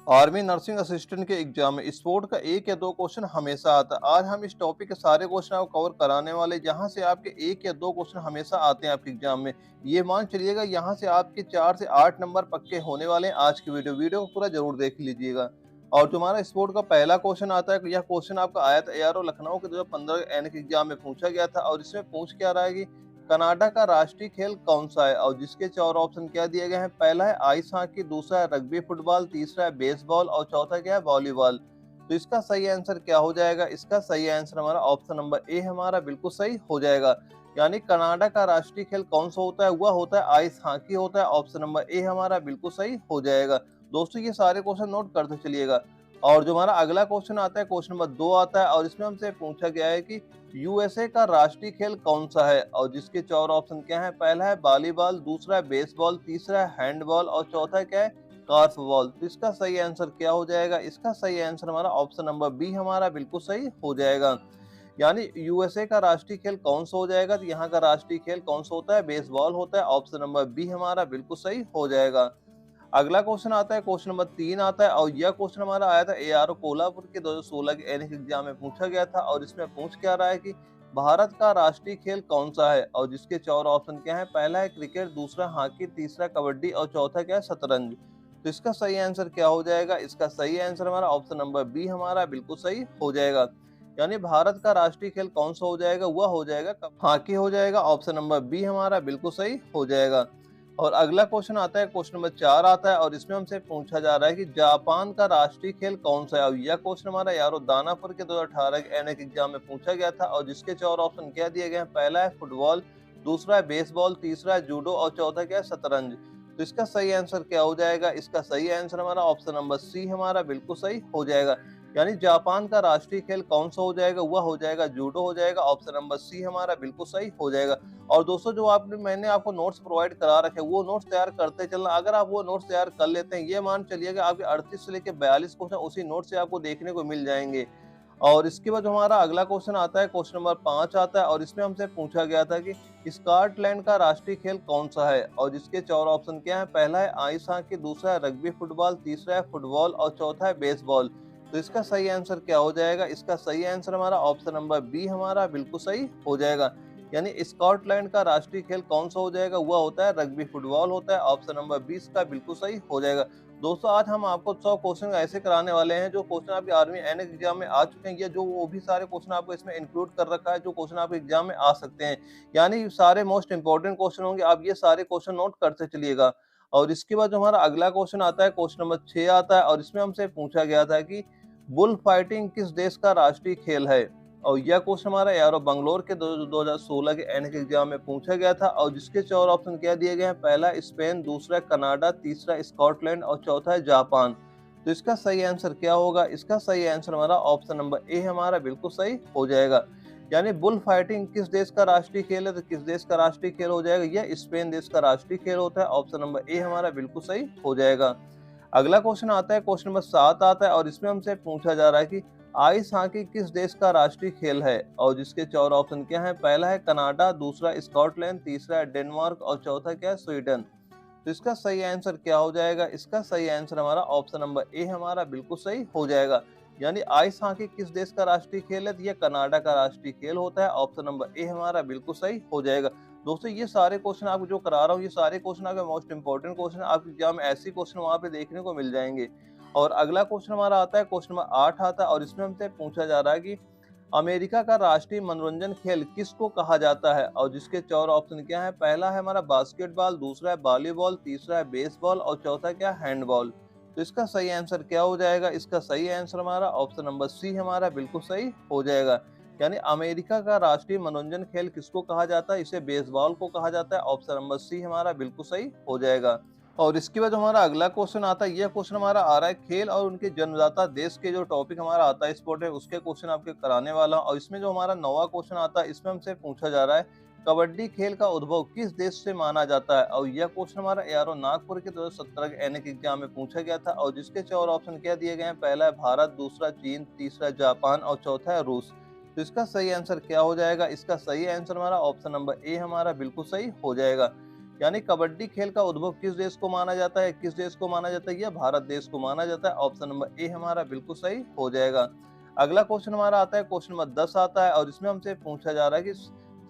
Army nursing assistant के exam में sport का एक या दो क्वेश्चन हमेशा आता है। आज हम इस टॉपिक के सारे क्वेश्चन आपको कवर कराने वाले, जहां से आपके एक या दो क्वेश्चन हमेशा आते हैं आपके एग्जाम में। ये मान चलिएगा यहां से आपके 4 से 8 नंबर पक्के होने वाले हैं। आज की वीडियो को पूरा जरूर देख लीजिएगा। और जो हमारा स्पोर्ट का पहला क्वेश्चन आता है, यह क्वेश्चन आपका आया था एआरओ लखनऊ के 2015 एन के एग्जाम में पूछा गया था। और इसमें पूछ क्या रहा है कि कनाडा का राष्ट्रीय खेल कौन सा है, और जिसके चार ऑप्शन क्या दिए गए हैं। पहला है आइस हॉकी, दूसरा है रग्बी फुटबॉल, तीसरा है बेसबॉल और चौथा क्या है वॉलीबॉल। तो इसका सही आंसर क्या हो जाएगा। इसका सही आंसर हमारा ऑप्शन नंबर ए हमारा बिल्कुल सही हो जाएगा। यानी कनाडा का राष्ट्रीय खेल कौन सा होता है, वह होता है आइस हॉकी होता है। ऑप्शन नंबर ए हमारा बिल्कुल सही हो जाएगा। दोस्तों ये सारे क्वेश्चन नोट करते चलिएगा। और जो हमारा अगला क्वेश्चन आता है, क्वेश्चन नंबर 2 आता है। और इसमें हमसे पूछा गया है कि यूएसए का राष्ट्रीय खेल कौन सा है, और जिसके चार ऑप्शन क्या है। पहला है वॉलीबॉल, दूसरा है बेसबॉल, तीसरा है हैंडबॉल और चौथा क्या है कार्फबॉल। तो इसका सही आंसर क्या हो जाएगा। इसका सही आंसर हमारा ऑप्शन नंबर बी हमारा बिल्कुल सही हो जाएगा। यानी यूएसए का राष्ट्रीय खेल कौन सा हो जाएगा। तो यहाँ का राष्ट्रीय खेल कौन सा होता है, बेसबॉल होता है। ऑप्शन नंबर बी हमारा बिल्कुल सही हो जाएगा। अगला क्वेश्चन आता है, क्वेश्चन नंबर 3 आता है। और यह क्वेश्चन हमारा आया था एआरओ कोल्हापुर के 2016 के एनएक एग्जाम में पूछा गया था। और इसमें पूछ क्या रहा है कि भारत का राष्ट्रीय खेल कौन सा है, और जिसके चार ऑप्शन क्या है। पहला है क्रिकेट, दूसरा हॉकी, तीसरा कबड्डी और चौथा क्या है शतरंज। तो इसका सही आंसर क्या हो जाएगा। इसका सही आंसर हमारा ऑप्शन नंबर बी हमारा बिल्कुल सही हो जाएगा। यानी भारत का राष्ट्रीय खेल कौन सा हो जाएगा, वह हो जाएगा हॉकी हो जाएगा। ऑप्शन नंबर बी हमारा बिल्कुल सही हो जाएगा। और अगला क्वेश्चन आता है, क्वेश्चन नंबर 4 आता है। और इसमें हमसे पूछा जा रहा है कि जापान का राष्ट्रीय खेल कौन सा है। और यह क्वेश्चन हमारा यारो दानापुर के 2018 के एनएक एग्जाम में पूछा गया था। और जिसके चार ऑप्शन क्या दिए गए हैं। पहला है फुटबॉल, दूसरा है बेसबॉल, तीसरा है जूडो और चौथा क्या है शतरंज। तो इसका सही आंसर क्या हो जाएगा। इसका सही आंसर हमारा ऑप्शन नंबर सी हमारा बिल्कुल सही हो जाएगा। यानी जापान का राष्ट्रीय खेल कौन सा हो जाएगा, वह हो जाएगा जूडो हो जाएगा। ऑप्शन नंबर सी हमारा बिल्कुल सही हो जाएगा। और दोस्तों जो आपने मैंने आपको नोट्स प्रोवाइड करा रखे, वो नोट्स तैयार करते चलना। अगर आप वो नोट्स तैयार कर लेते हैं, ये मान चलिएगा आपके 38 से लेकर 42 क्वेश्चन उसी नोट से आपको देखने को मिल जाएंगे। और इसके बाद जो हमारा अगला क्वेश्चन आता है, क्वेश्चन नंबर 5 आता है। और इसमें हमसे पूछा गया था कि स्कॉटलैंड का राष्ट्रीय खेल कौन सा है, और जिसके चार ऑप्शन क्या है। पहला है आइस हॉकी, दूसरा है रग्बी फुटबॉल, तीसरा है फुटबॉल और चौथा है बेसबॉल। तो इसका सही आंसर क्या हो जाएगा। इसका सही आंसर हमारा ऑप्शन नंबर बी हमारा बिल्कुल सही हो जाएगा। यानी स्कॉटलैंड का राष्ट्रीय खेल कौन सा हो जाएगा, वह होता है रग्बी फुटबॉल होता है। ऑप्शन नंबर 20 का बिल्कुल सही हो जाएगा। दोस्तों आज हम आपको 100 क्वेश्चन ऐसे कराने वाले हैं जो क्वेश्चन आपके आर्मी एनएक्स एग्जाम में आ चुके हैं, या जो वो भी सारे क्वेश्चन आपको इसमें इंक्लूड कर रखा है जो क्वेश्चन आपके एग्जाम में आ सकते हैं। यानी सारे मोस्ट इंपॉर्टेंट क्वेश्चन होंगे, आप ये सारे क्वेश्चन नोट करते चलिएगा। और इसके बाद जो हमारा अगला क्वेश्चन आता है, क्वेश्चन नंबर 6 आता है। और इसमें हमसे पूछा गया था कि बुल फाइटिंग किस देश का राष्ट्रीय खेल है। और यह क्वेश्चन हमारा यारो बंगलोर के 2016 के एनएक एग्जाम में पूछा गया था। और जिसके चार ऑप्शन क्या दिए गए हैं। पहला स्पेन, दूसरा कनाडा, तीसरा स्कॉटलैंड और चौथा है जापान। तो इसका सही आंसर क्या होगा। इसका सही आंसर हमारा ऑप्शन नंबर ए हमारा बिल्कुल सही हो जाएगा। यानी बुल फाइटिंग किस देश का राष्ट्रीय खेल है, तो किस देश का राष्ट्रीय खेल हो जाएगा। यह स्पेन देश का राष्ट्रीय खेल होता है। ऑप्शन नंबर ए हमारा बिल्कुल सही हो जाएगा। अगला क्वेश्चन आता है, क्वेश्चन नंबर 7 आता है। और इसमें हमसे पूछा जा रहा है कि आइस हॉकी किस देश का राष्ट्रीय खेल है, और जिसके चार ऑप्शन क्या है। पहला है कनाडा, दूसरा स्कॉटलैंड, तीसरा है डेनमार्क और चौथा क्या है स्वीडन। तो इसका सही आंसर क्या हो जाएगा। इसका सही आंसर हमारा ऑप्शन नंबर ए हमारा बिल्कुल सही हो जाएगा। यानी आइस हॉकी किस देश का राष्ट्रीय खेल है, तो यह कनाडा का राष्ट्रीय खेल होता है। ऑप्शन नंबर ए हमारा बिल्कुल सही हो जाएगा। दोस्तों ये सारे क्वेश्चन आपको जो करा रहा हूँ, ये सारे क्वेश्चन आपके मोस्ट इंपॉर्टेंट क्वेश्चन आपके एग्जाम में ऐसे क्वेश्चन वहां पे देखने को मिल जाएंगे। और अगला क्वेश्चन हमारा आता है, क्वेश्चन नंबर 8 आता है। और इसमें हमसे पूछा जा रहा है कि अमेरिका का राष्ट्रीय मनोरंजन खेल किसको कहा जाता है, और जिसके चार ऑप्शन क्या है। पहला है हमारा बास्केटबॉल, दूसरा है वॉलीबॉल, तीसरा है बेसबॉल और चौथा क्या हैंडबॉल। तो इसका सही आंसर क्या हो जाएगा। इसका सही आंसर हमारा ऑप्शन नंबर सी हमारा बिल्कुल सही हो जाएगा। यानी अमेरिका का राष्ट्रीय मनोरंजन खेल किसको कहा जाता है, इसे बेसबॉल को कहा जाता है। ऑप्शन नंबर सी हमारा बिल्कुल सही हो जाएगा। और इसके बाद हमारा अगला क्वेश्चन आता है, यह क्वेश्चन हमारा आ रहा है खेल और उनके जन्मदाता देश के जो टॉपिक हमारा आता है स्पोर्ट है, उसके क्वेश्चन आपके कराने वाला हूं। और इसमें जो हमारा नौवा क्वेश्चन आता है, इसमें हमसे पूछा जा रहा है कबड्डी खेल का उद्भव किस देश से माना जाता है। और यह क्वेश्चन हमारा यारो नागपुर के 2017 के एनएक एग्जाम में पूछा गया था। और जिसके चार ऑप्शन क्या दिए गए हैं। पहला है भारत, दूसरा चीन, तीसरा जापान और चौथा है रूस। तो इसका सही आंसर क्या हो जाएगा। इसका सही आंसर हमारा ऑप्शन नंबर ए हमारा बिल्कुल सही हो जाएगा। यानी कबड्डी खेल का उद्भव किस देश को माना जाता है, किस देश को माना जाता है, यह भारत देश को माना जाता है। ऑप्शन नंबर ए हमारा बिल्कुल सही हो जाएगा। अगला क्वेश्चन हमारा आता है, क्वेश्चन नंबर 10 आता है और इसमें हमसे पूछा जा रहा है कि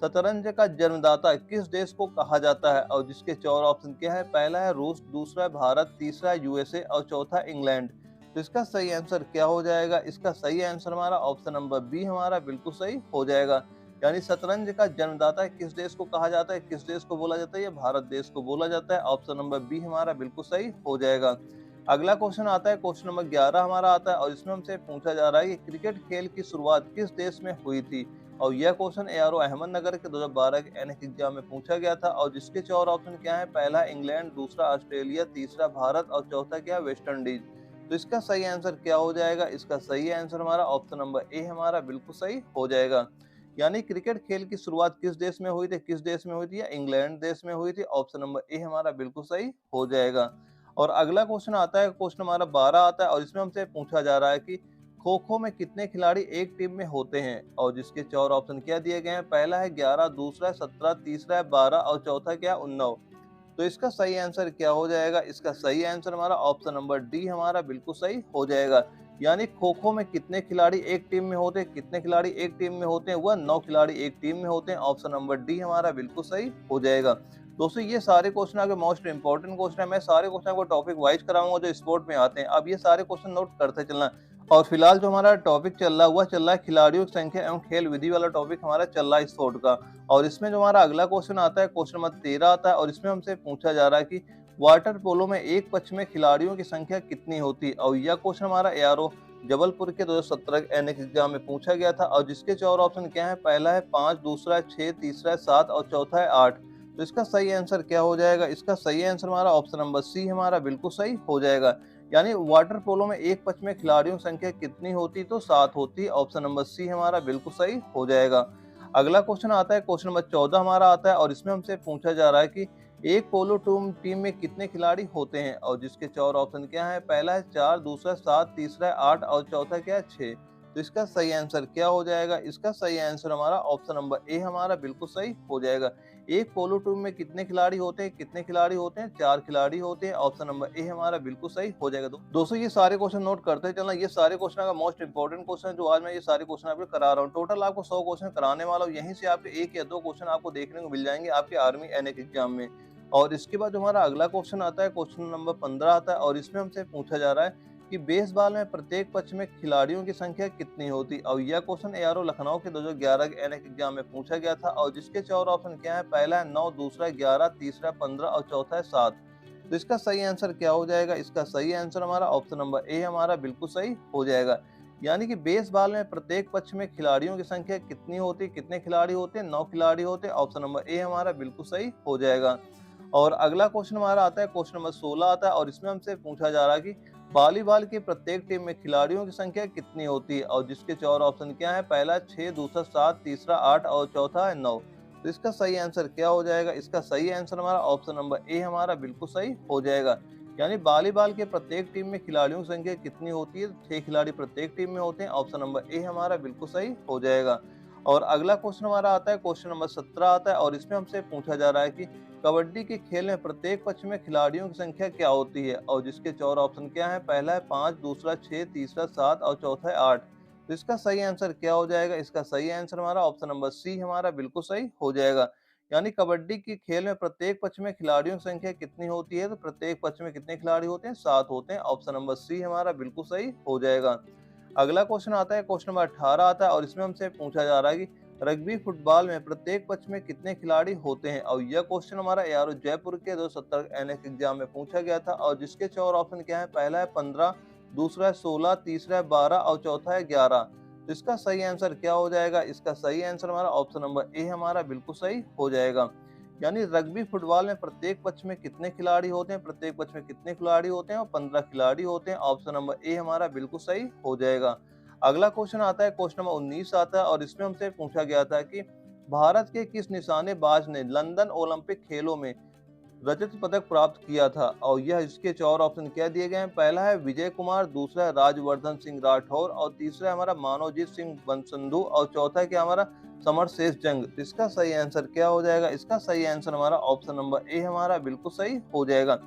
शतरंज का जन्मदाता किस देश को कहा जाता है, और जिसके 4 ऑप्शन क्या है, पहला है रूस, दूसरा है भारत, तीसरा है यूएसए और चौथा इंग्लैंड। तो इसका सही आंसर क्या हो जाएगा, इसका सही आंसर हमारा ऑप्शन नंबर बी हमारा बिल्कुल सही हो जाएगा। यानी शतरंज का जन्मदाता किस देश को कहा जाता है, किस देश को बोला जाता है, ये भारत देश को बोला जाता है। ऑप्शन नंबर बी हमारा बिल्कुल सही हो जाएगा। अगला क्वेश्चन आता है, क्वेश्चन नंबर 11 हमारा आता है और इसमें हमसे पूछा जा रहा है कि क्रिकेट खेल की शुरुआत किस देश में हुई थी, और यह क्वेश्चन एआरओ अहमदनगर के 2012 के एनएक एग्जाम में पूछा गया था, और जिसके 4 ऑप्शन क्या है, पहला इंग्लैंड, दूसरा ऑस्ट्रेलिया, तीसरा भारत और चौथा क्या, वेस्ट इंडीज। तो इसका सही आंसर क्या हो जाएगा, इसका सही आंसर हमारा ऑप्शन नंबर ए हमारा बिल्कुल सही हो जाएगा। यानी क्रिकेट खेल की शुरुआत किस देश में हुई थी, किस देश में हुई थी, या इंग्लैंड देश में हुई थी। ऑप्शन नंबर ए हमारा बिल्कुल सही हो जाएगा। और अगला क्वेश्चन आता है, क्वेश्चन हमारा 12 आता है और इसमें हमसे पूछा जा रहा है कि खो खो में कितने खिलाड़ी एक टीम में होते हैं, और जिसके 4 ऑप्शन क्या दिए गए हैं, पहला है 11, दूसरा है 17, तीसरा है 12 और चौथा क्या है 19। तो इसका सही आंसर क्या हो जाएगा, इसका सही आंसर हमारा ऑप्शन नंबर डी हमारा बिल्कुल सही हो जाएगा। यानी खो खो में कितने खिलाड़ी एक टीम में होते हैं, कितने खिलाड़ी एक टीम में होते हैं, वह 9 खिलाड़ी एक टीम में होते हैं। ऑप्शन नंबर डी हमारा बिल्कुल सही हो जाएगा। दोस्तों ये सारे क्वेश्चन आपके मोस्ट इंपॉर्टेंट क्वेश्चन है, मैं सारे क्वेश्चन को टॉपिक वाइज कराऊंगा जो स्पोर्ट में आते हैं। अब ये सारे क्वेश्चन नोट करते चलना। और फिलहाल जो हमारा टॉपिक चल रहा है खिलाड़ियों की संख्या एवं खेल विधि वाला टॉपिक हमारा चल रहा है स्पोर्ट का। और इसमें जो हमारा अगला क्वेश्चन आता है, क्वेश्चन नंबर 13 आता है और इसमें हमसे पूछा जा रहा है कि वाटर पोलो में एक पक्ष में खिलाड़ियों की संख्या कितनी होती है, और यह क्वेश्चन हमारा एआरओ जबलपुर के 2017 एनएक एग्जाम में पूछा गया था, और जिसके 4 ऑप्शन क्या है, पहला है 5, दूसरा है 6, तीसरा है 7 और चौथा है 8। तो इसका सही आंसर क्या हो जाएगा, इसका सही आंसर हमारा ऑप्शन नंबर सी हमारा बिल्कुल सही हो जाएगा। यानी वाटर पोलो में एक पक्ष में खिलाड़ियों की संख्या कितनी होती, तो 7 होती। ऑप्शन नंबर सी हमारा बिल्कुल सही हो जाएगा। अगला क्वेश्चन आता है, क्वेश्चन नंबर 14 हमारा आता है और इसमें हमसे पूछा जा रहा है कि एक पोलो टीम में कितने खिलाड़ी होते हैं, और जिसके 4 ऑप्शन क्या है, पहला है 4, दूसरा 7, तीसरा है 8 और चौथा क्या है 6। तो इसका सही आंसर क्या हो जाएगा, इसका सही आंसर हमारा ऑप्शन नंबर ए हमारा बिल्कुल सही हो जाएगा। एक पोलो टीम में कितने खिलाड़ी होते हैं, कितने खिलाड़ी होते हैं, 4 खिलाड़ी होते हैं। ऑप्शन नंबर ए हमारा बिल्कुल सही हो जाएगा। दोस्तों ये सारे क्वेश्चन नोट करते चलना, ये सारे क्वेश्चन का मोस्ट इंपॉर्टेंट क्वेश्चन जो आज मैं ये सारे क्वेश्चन आपको करा रहा हूँ। टोटल आपको 100 क्वेश्चन कराने वाला हूँ, यहीं से आपके 1 या 2 क्वेश्चन आपको देखने को मिल जाएंगे आपके आर्मी एनएक एग्जाम में। और इसके बाद जो हमारा अगला क्वेश्चन आता है, क्वेश्चन नंबर 15 आता है और इसमें हमसे पूछा जा रहा है कि बेसबॉल में प्रत्येक पक्ष में खिलाड़ियों की संख्या कितनी होती, और यह क्वेश्चन एआरओ लखनऊ के 2011 के एनएक एग्जाम में पूछा गया था, और जिसके 4 ऑप्शन क्या है, पहला है 9, दूसरा है 11, तीसरा 15 और चौथा है 7। तो इसका सही आंसर क्या हो जाएगा, इसका सही आंसर हमारा ऑप्शन नंबर ए हमारा बिल्कुल सही हो जाएगा। यानी कि बेसबॉल में प्रत्येक पक्ष में खिलाड़ियों की संख्या कितनी होती, कितने खिलाड़ी होते हैं, 9 खिलाड़ी होते हैं। ऑप्शन नंबर ए हमारा बिल्कुल सही हो जाएगा। और अगला क्वेश्चन हमारा आता है, क्वेश्चन नंबर 16 आता है और इसमें हमसे पूछा जा रहा है कि वॉलीबॉल की प्रत्येक टीम में खिलाड़ियों की संख्या कितनी होती है, और जिसके 4 ऑप्शन क्या है, पहला 6, दूसरा 7, तीसरा 8 और चौथा है 9। तो इसका सही आंसर क्या हो जाएगा, इसका सही आंसर हमारा ऑप्शन नंबर ए हमारा बिल्कुल सही हो जाएगा। यानी वॉलीबॉल के प्रत्येक टीम में खिलाड़ियों की संख्या कितनी होती है, 6 खिलाड़ी प्रत्येक टीम में होते हैं। ऑप्शन नंबर ए हमारा बिल्कुल सही हो जाएगा। और अगला क्वेश्चन हमारा आता है, क्वेश्चन नंबर 17 आता है और इसमें हमसे पूछा जा रहा है कि कबड्डी के खेल में प्रत्येक पक्ष में खिलाड़ियों की संख्या क्या होती है, और जिसके 4 ऑप्शन क्या है, पहला है 5, दूसरा 6, तीसरा 7 और चौथा है 8। तो इसका सही आंसर क्या हो जाएगा, इसका सही आंसर हमारा ऑप्शन नंबर सी हमारा बिल्कुल सही हो जाएगा। यानी कबड्डी के खेल में प्रत्येक पक्ष में खिलाड़ियों की संख्या कितनी होती है, तो प्रत्येक पक्ष में कितने खिलाड़ी होते हैं, 7 होते हैं। ऑप्शन नंबर सी हमारा बिल्कुल सही हो जाएगा। अगला क्वेश्चन आता है, क्वेश्चन नंबर 18 आता है और इसमें हमसे पूछा जा रहा है कि रग्बी फुटबॉल में प्रत्येक पक्ष में कितने खिलाड़ी होते हैं, और यह क्वेश्चन हमारा एआरओ जयपुर के 2017 एनएक एग्जाम में पूछा गया था, और जिसके 4 ऑप्शन क्या है, पहला है 15, दूसरा है 16, तीसरा है 12 और चौथा है 11। तो इसका सही आंसर क्या हो जाएगा, इसका सही आंसर हमारा ऑप्शन नंबर ए हमारा बिल्कुल सही हो जाएगा। यानी रग्बी फुटबॉल में प्रत्येक पक्ष में कितने खिलाड़ी होते हैं, प्रत्येक पक्ष में कितने खिलाड़ी होते हैं, और 15 खिलाड़ी होते हैं। ऑप्शन नंबर ए हमारा बिल्कुल सही हो जाएगा। अगला क्वेश्चन आता है, क्वेश्चन नंबर 19 आता है और इसमें हमसे पूछा गया था कि भारत के किस निशानेबाज ने लंदन ओलंपिक खेलों में रजत पदक प्राप्त किया था? और यह इसके 4 ऑप्शन क्या दिए गए हैं? पहला है विजय कुमार, दूसरा है राजवर्धन सिंह राठौर और तीसरा है हमारा मानवजीत सिंह बनसंधु और चौथा है क्या हमारा समर शेष जंग। तो इसका सही आंसर क्या हो जाएगा? इसका सही आंसर हमारा ऑप्शन नंबर ए हमारा बिल्कुल सही हो जाएगा।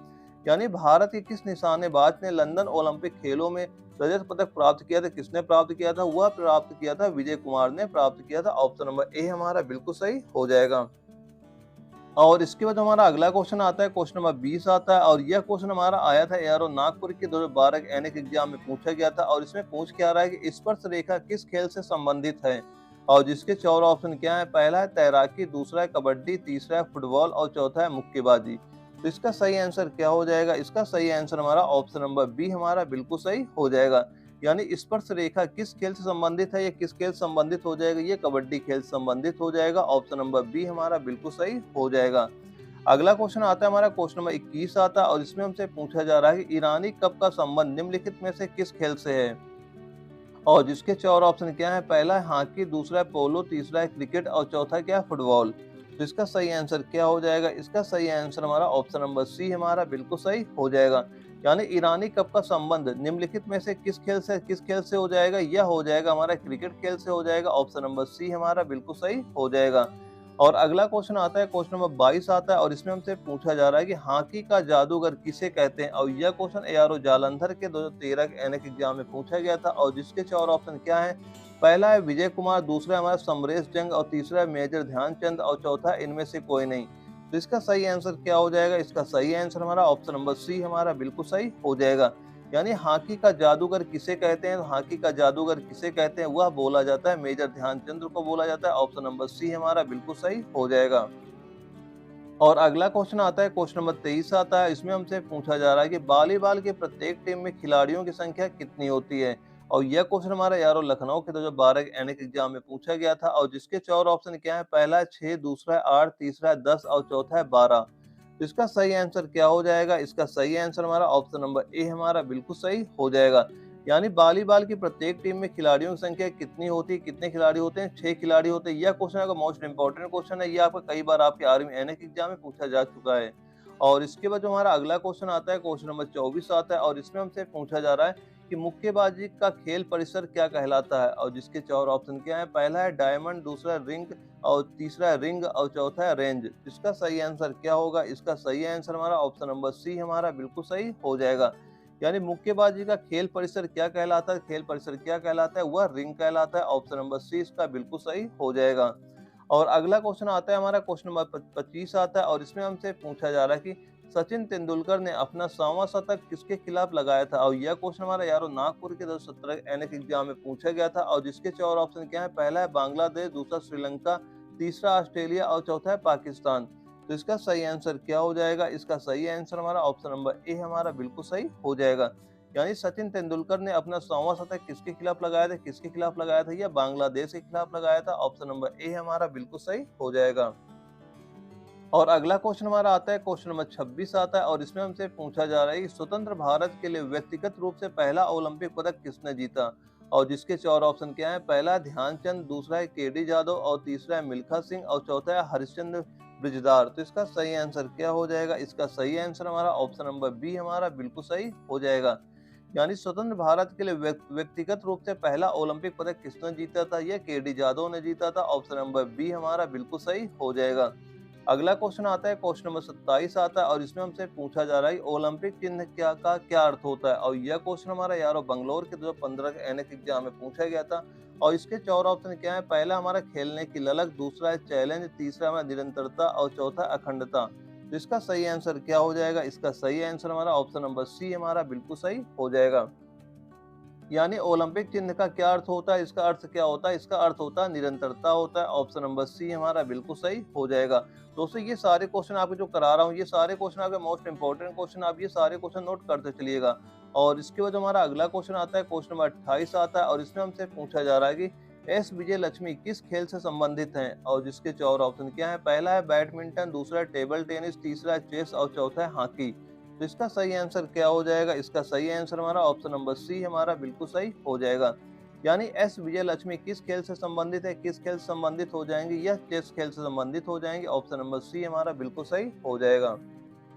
यानी भारत के किस निशानेबाज ने लंदन ओलंपिक खेलों में रजत पदक प्राप्त किया था? किसने प्राप्त किया था? वह प्राप्त किया था विजय कुमार ने प्राप्त किया था। ऑप्शन नंबर ए हमारा बिल्कुल सही हो जाएगा। और इसके बाद हमारा अगला क्वेश्चन आता है, क्वेश्चन नंबर 20 आता है और यह क्वेश्चन हमारा आया था एआरओ नागपुर के 2012 के एनएक एग्जाम में पूछा गया था और इसमें पूछ क्या रहा है कि स्पर्श रेखा किस खेल से संबंधित है? और जिसके 4 ऑप्शन क्या है? पहला है तैराकी, दूसरा है कबड्डी, तीसरा है फुटबॉल और चौथा है मुक्केबाजी। तो इसका सही आंसर क्या हो जाएगा? इसका सही आंसर हमारा ऑप्शन नंबर बी हमारा बिल्कुल सही हो जाएगा। यानी स्पर्श रेखा किस खेल से संबंधित है? ये किस खेल से संबंधित हो जाएगा? ये कबड्डी खेल से संबंधित हो जाएगा। ऑप्शन नंबर बी हमारा बिल्कुल सही हो जाएगा। अगला क्वेश्चन आता है हमारा, क्वेश्चन नंबर 21 आता है और इसमें हमसे पूछा जा रहा है कि ईरानी कप का संबंध निम्नलिखित में से किस खेल से है? और जिसके 4 ऑप्शन क्या है? पहला है हॉकी, दूसरा है पोलो, तीसरा है क्रिकेट और चौथा क्या है? फुटबॉल। तो इसका सही आंसर क्या हो जाएगा? इसका सही आंसर हमारा ऑप्शन नंबर सी हमारा बिल्कुल सही हो जाएगा। यानी ईरानी कप का संबंध निम्नलिखित में से किस खेल से हो जाएगा? यह हो जाएगा हमारा क्रिकेट खेल से हो जाएगा। ऑप्शन नंबर सी हमारा बिल्कुल सही हो जाएगा। और अगला क्वेश्चन आता है, क्वेश्चन नंबर 22 आता है और इसमें हमसे पूछा जा रहा है कि हॉकी का जादूगर किसे कहते हैं? और यह क्वेश्चन एआरओ जालंधर के 2013 के एनएक एग्जाम में पूछा गया था और जिसके 4 ऑप्शन क्या है? पहला है विजय कुमार, दूसरा है हमारा समरेश जंग और तीसरा है मेजर ध्यानचंद और चौथा इनमें से कोई नहीं। तो इसका सही आंसर क्या हो जाएगा? इसका सही आंसर हमारा ऑप्शन नंबर सी हमारा बिल्कुल सही हो जाएगा। यानी हॉकी का जादूगर किसे कहते हैं? हॉकी का जादूगर किसे कहते हैं? वह बोला जाता है मेजर ध्यानचंद को बोला जाता है। ऑप्शन नंबर सी हमारा बिल्कुल सही हो जाएगा। और अगला क्वेश्चन आता है, क्वेश्चन नंबर 23 आता है। इसमें हमसे पूछा जा रहा है कि वॉलीबॉल की प्रत्येक टीम में खिलाड़ियों की संख्या कितनी होती है? और यह क्वेश्चन हमारा यारो लखनऊ के 2012 के एनएक एग्जाम में पूछा गया था और जिसके 4 ऑप्शन क्या है? पहला है 6, दूसरा है 8, तीसरा है 10 और चौथा है 12। तो इसका सही आंसर क्या हो जाएगा? इसका सही आंसर हमारा ऑप्शन नंबर ए हमारा बिल्कुल सही हो जाएगा। यानी वॉलीबॉल की प्रत्येक टीम में खिलाड़ियों की संख्या कितनी होती है? कितने खिलाड़ी होते हैं? 6 खिलाड़ी होते हैं। यह क्वेश्चन आपका मोस्ट इंपोर्टेंट क्वेश्चन है। ये आपका कई बार आपके आर्मी एनएक एग्जाम में पूछा जा चुका है। और इसके बाद जो हमारा अगला क्वेश्चन आता है, क्वेश्चन नंबर 24 आता है और इसमें हमसे पूछा जा रहा है कि मुक्केबाजी का खेल परिसर क्या कहलाता है? और जिसके 4 ऑप्शन क्या है? पहला है डायमंड, दूसरा है रिंग और तीसरा है रिंग और चौथा है रेंज। इसका सही आंसर क्या होगा? इसका सही आंसर हमारा ऑप्शन नंबर सी हमारा बिल्कुल सही हो जाएगा। यानी मुक्केबाजी का खेल परिसर क्या कहलाता है? खेल परिसर क्या कहलाता है? वह रिंग कहलाता है। ऑप्शन नंबर सी इसका बिल्कुल सही हो जाएगा। और अगला क्वेश्चन आता है हमारा, क्वेश्चन नंबर 25 आता है और इसमें हमसे पूछा जा रहा है कि सचिन तेंदुलकर ने अपना 100वां शतक किसके खिलाफ लगाया था? और यह क्वेश्चन हमारा यारो नागपुर के 2017 एनएक एग्जाम में पूछा गया था और जिसके 4 ऑप्शन क्या है? पहला है बांग्लादेश, दूसरा श्रीलंका, तीसरा ऑस्ट्रेलिया और चौथा है पाकिस्तान। तो इसका सही आंसर क्या हो जाएगा? इसका सही आंसर हमारा ऑप्शन नंबर ए हमारा बिल्कुल सही हो जाएगा। यानी सचिन तेंदुलकर ने अपना 100वां शतक किसके खिलाफ लगाया था? किसके खिलाफ लगाया था? यह बांग्लादेश के खिलाफ लगाया था। ऑप्शन नंबर ए हमारा बिल्कुल सही हो जाएगा। और अगला क्वेश्चन हमारा आता है, क्वेश्चन नंबर 26 आता है और इसमें हमसे पूछा जा रहा है कि स्वतंत्र भारत के लिए व्यक्तिगत रूप से पहला ओलंपिक पदक किसने जीता? और जिसके 4 ऑप्शन क्या है? पहला है ध्यानचंद, दूसरा है केडी जाधव और तीसरा है मिल्खा सिंह और चौथा है हरिश्चंद्र ब्रिजदार। तो इसका सही आंसर क्या हो जाएगा? इसका सही आंसर हमारा ऑप्शन नंबर बी हमारा बिल्कुल सही हो जाएगा। यानी स्वतंत्र भारत के लिए व्यक्तिगत रूप से पहला ओलंपिक पदक किसने जीता था? यह केडी जाधव ने जीता था। ऑप्शन नंबर बी हमारा बिल्कुल सही हो जाएगा। अगला क्वेश्चन आता है, क्वेश्चन नंबर 27 आता है और इसमें हमसे पूछा जा रहा है ओलंपिक चिन्ह क्या अर्थ होता है? और यह क्वेश्चन हमारा यारो बंगलोर के 2015 के एनएक एग्जाम में पूछा गया था और इसके 4 ऑप्शन क्या है? पहला हमारा खेलने की ललक, दूसरा है चैलेंज, तीसरा हमारा निरंतरता और चौथा अखंडता। तो इसका सही आंसर क्या हो जाएगा? इसका सही आंसर हमारा ऑप्शन नंबर सी हमारा बिल्कुल सही हो जाएगा। यानी ओलंपिक चिन्ह का क्या अर्थ होता है? इसका अर्थ क्या होता है? इसका अर्थ होता है निरंतरता होता है। ऑप्शन नंबर सी हमारा बिल्कुल सही हो जाएगा। दोस्तों ये सारे क्वेश्चन आपको जो करा रहा हूँ, ये सारे क्वेश्चन आपके मोस्ट इंपोर्टेंट क्वेश्चन, आप ये सारे क्वेश्चन नोट करते चलिएगा। और इसके बाद हमारा अगला क्वेश्चन आता है, क्वेश्चन नंबर 28 आता है और इसमें हमसे पूछा जा रहा है कि एस विजय लक्ष्मी किस खेल से संबंधित हैं? और जिसके 4 ऑप्शन क्या है? पहला है बैडमिंटन, दूसरा है टेबल टेनिस, तीसरा है चेस और चौथा है हॉकी। तो इसका सही आंसर क्या हो जाएगा? इसका सही आंसर हमारा ऑप्शन नंबर सी हमारा बिल्कुल सही हो जाएगा। यानी एस विजय लक्ष्मी किस खेल से संबंधित है? किस खेल से संबंधित हो जाएंगे? यह चेस खेल से संबंधित हो जाएंगे। ऑप्शन नंबर सी हमारा बिल्कुल सही हो जाएगा।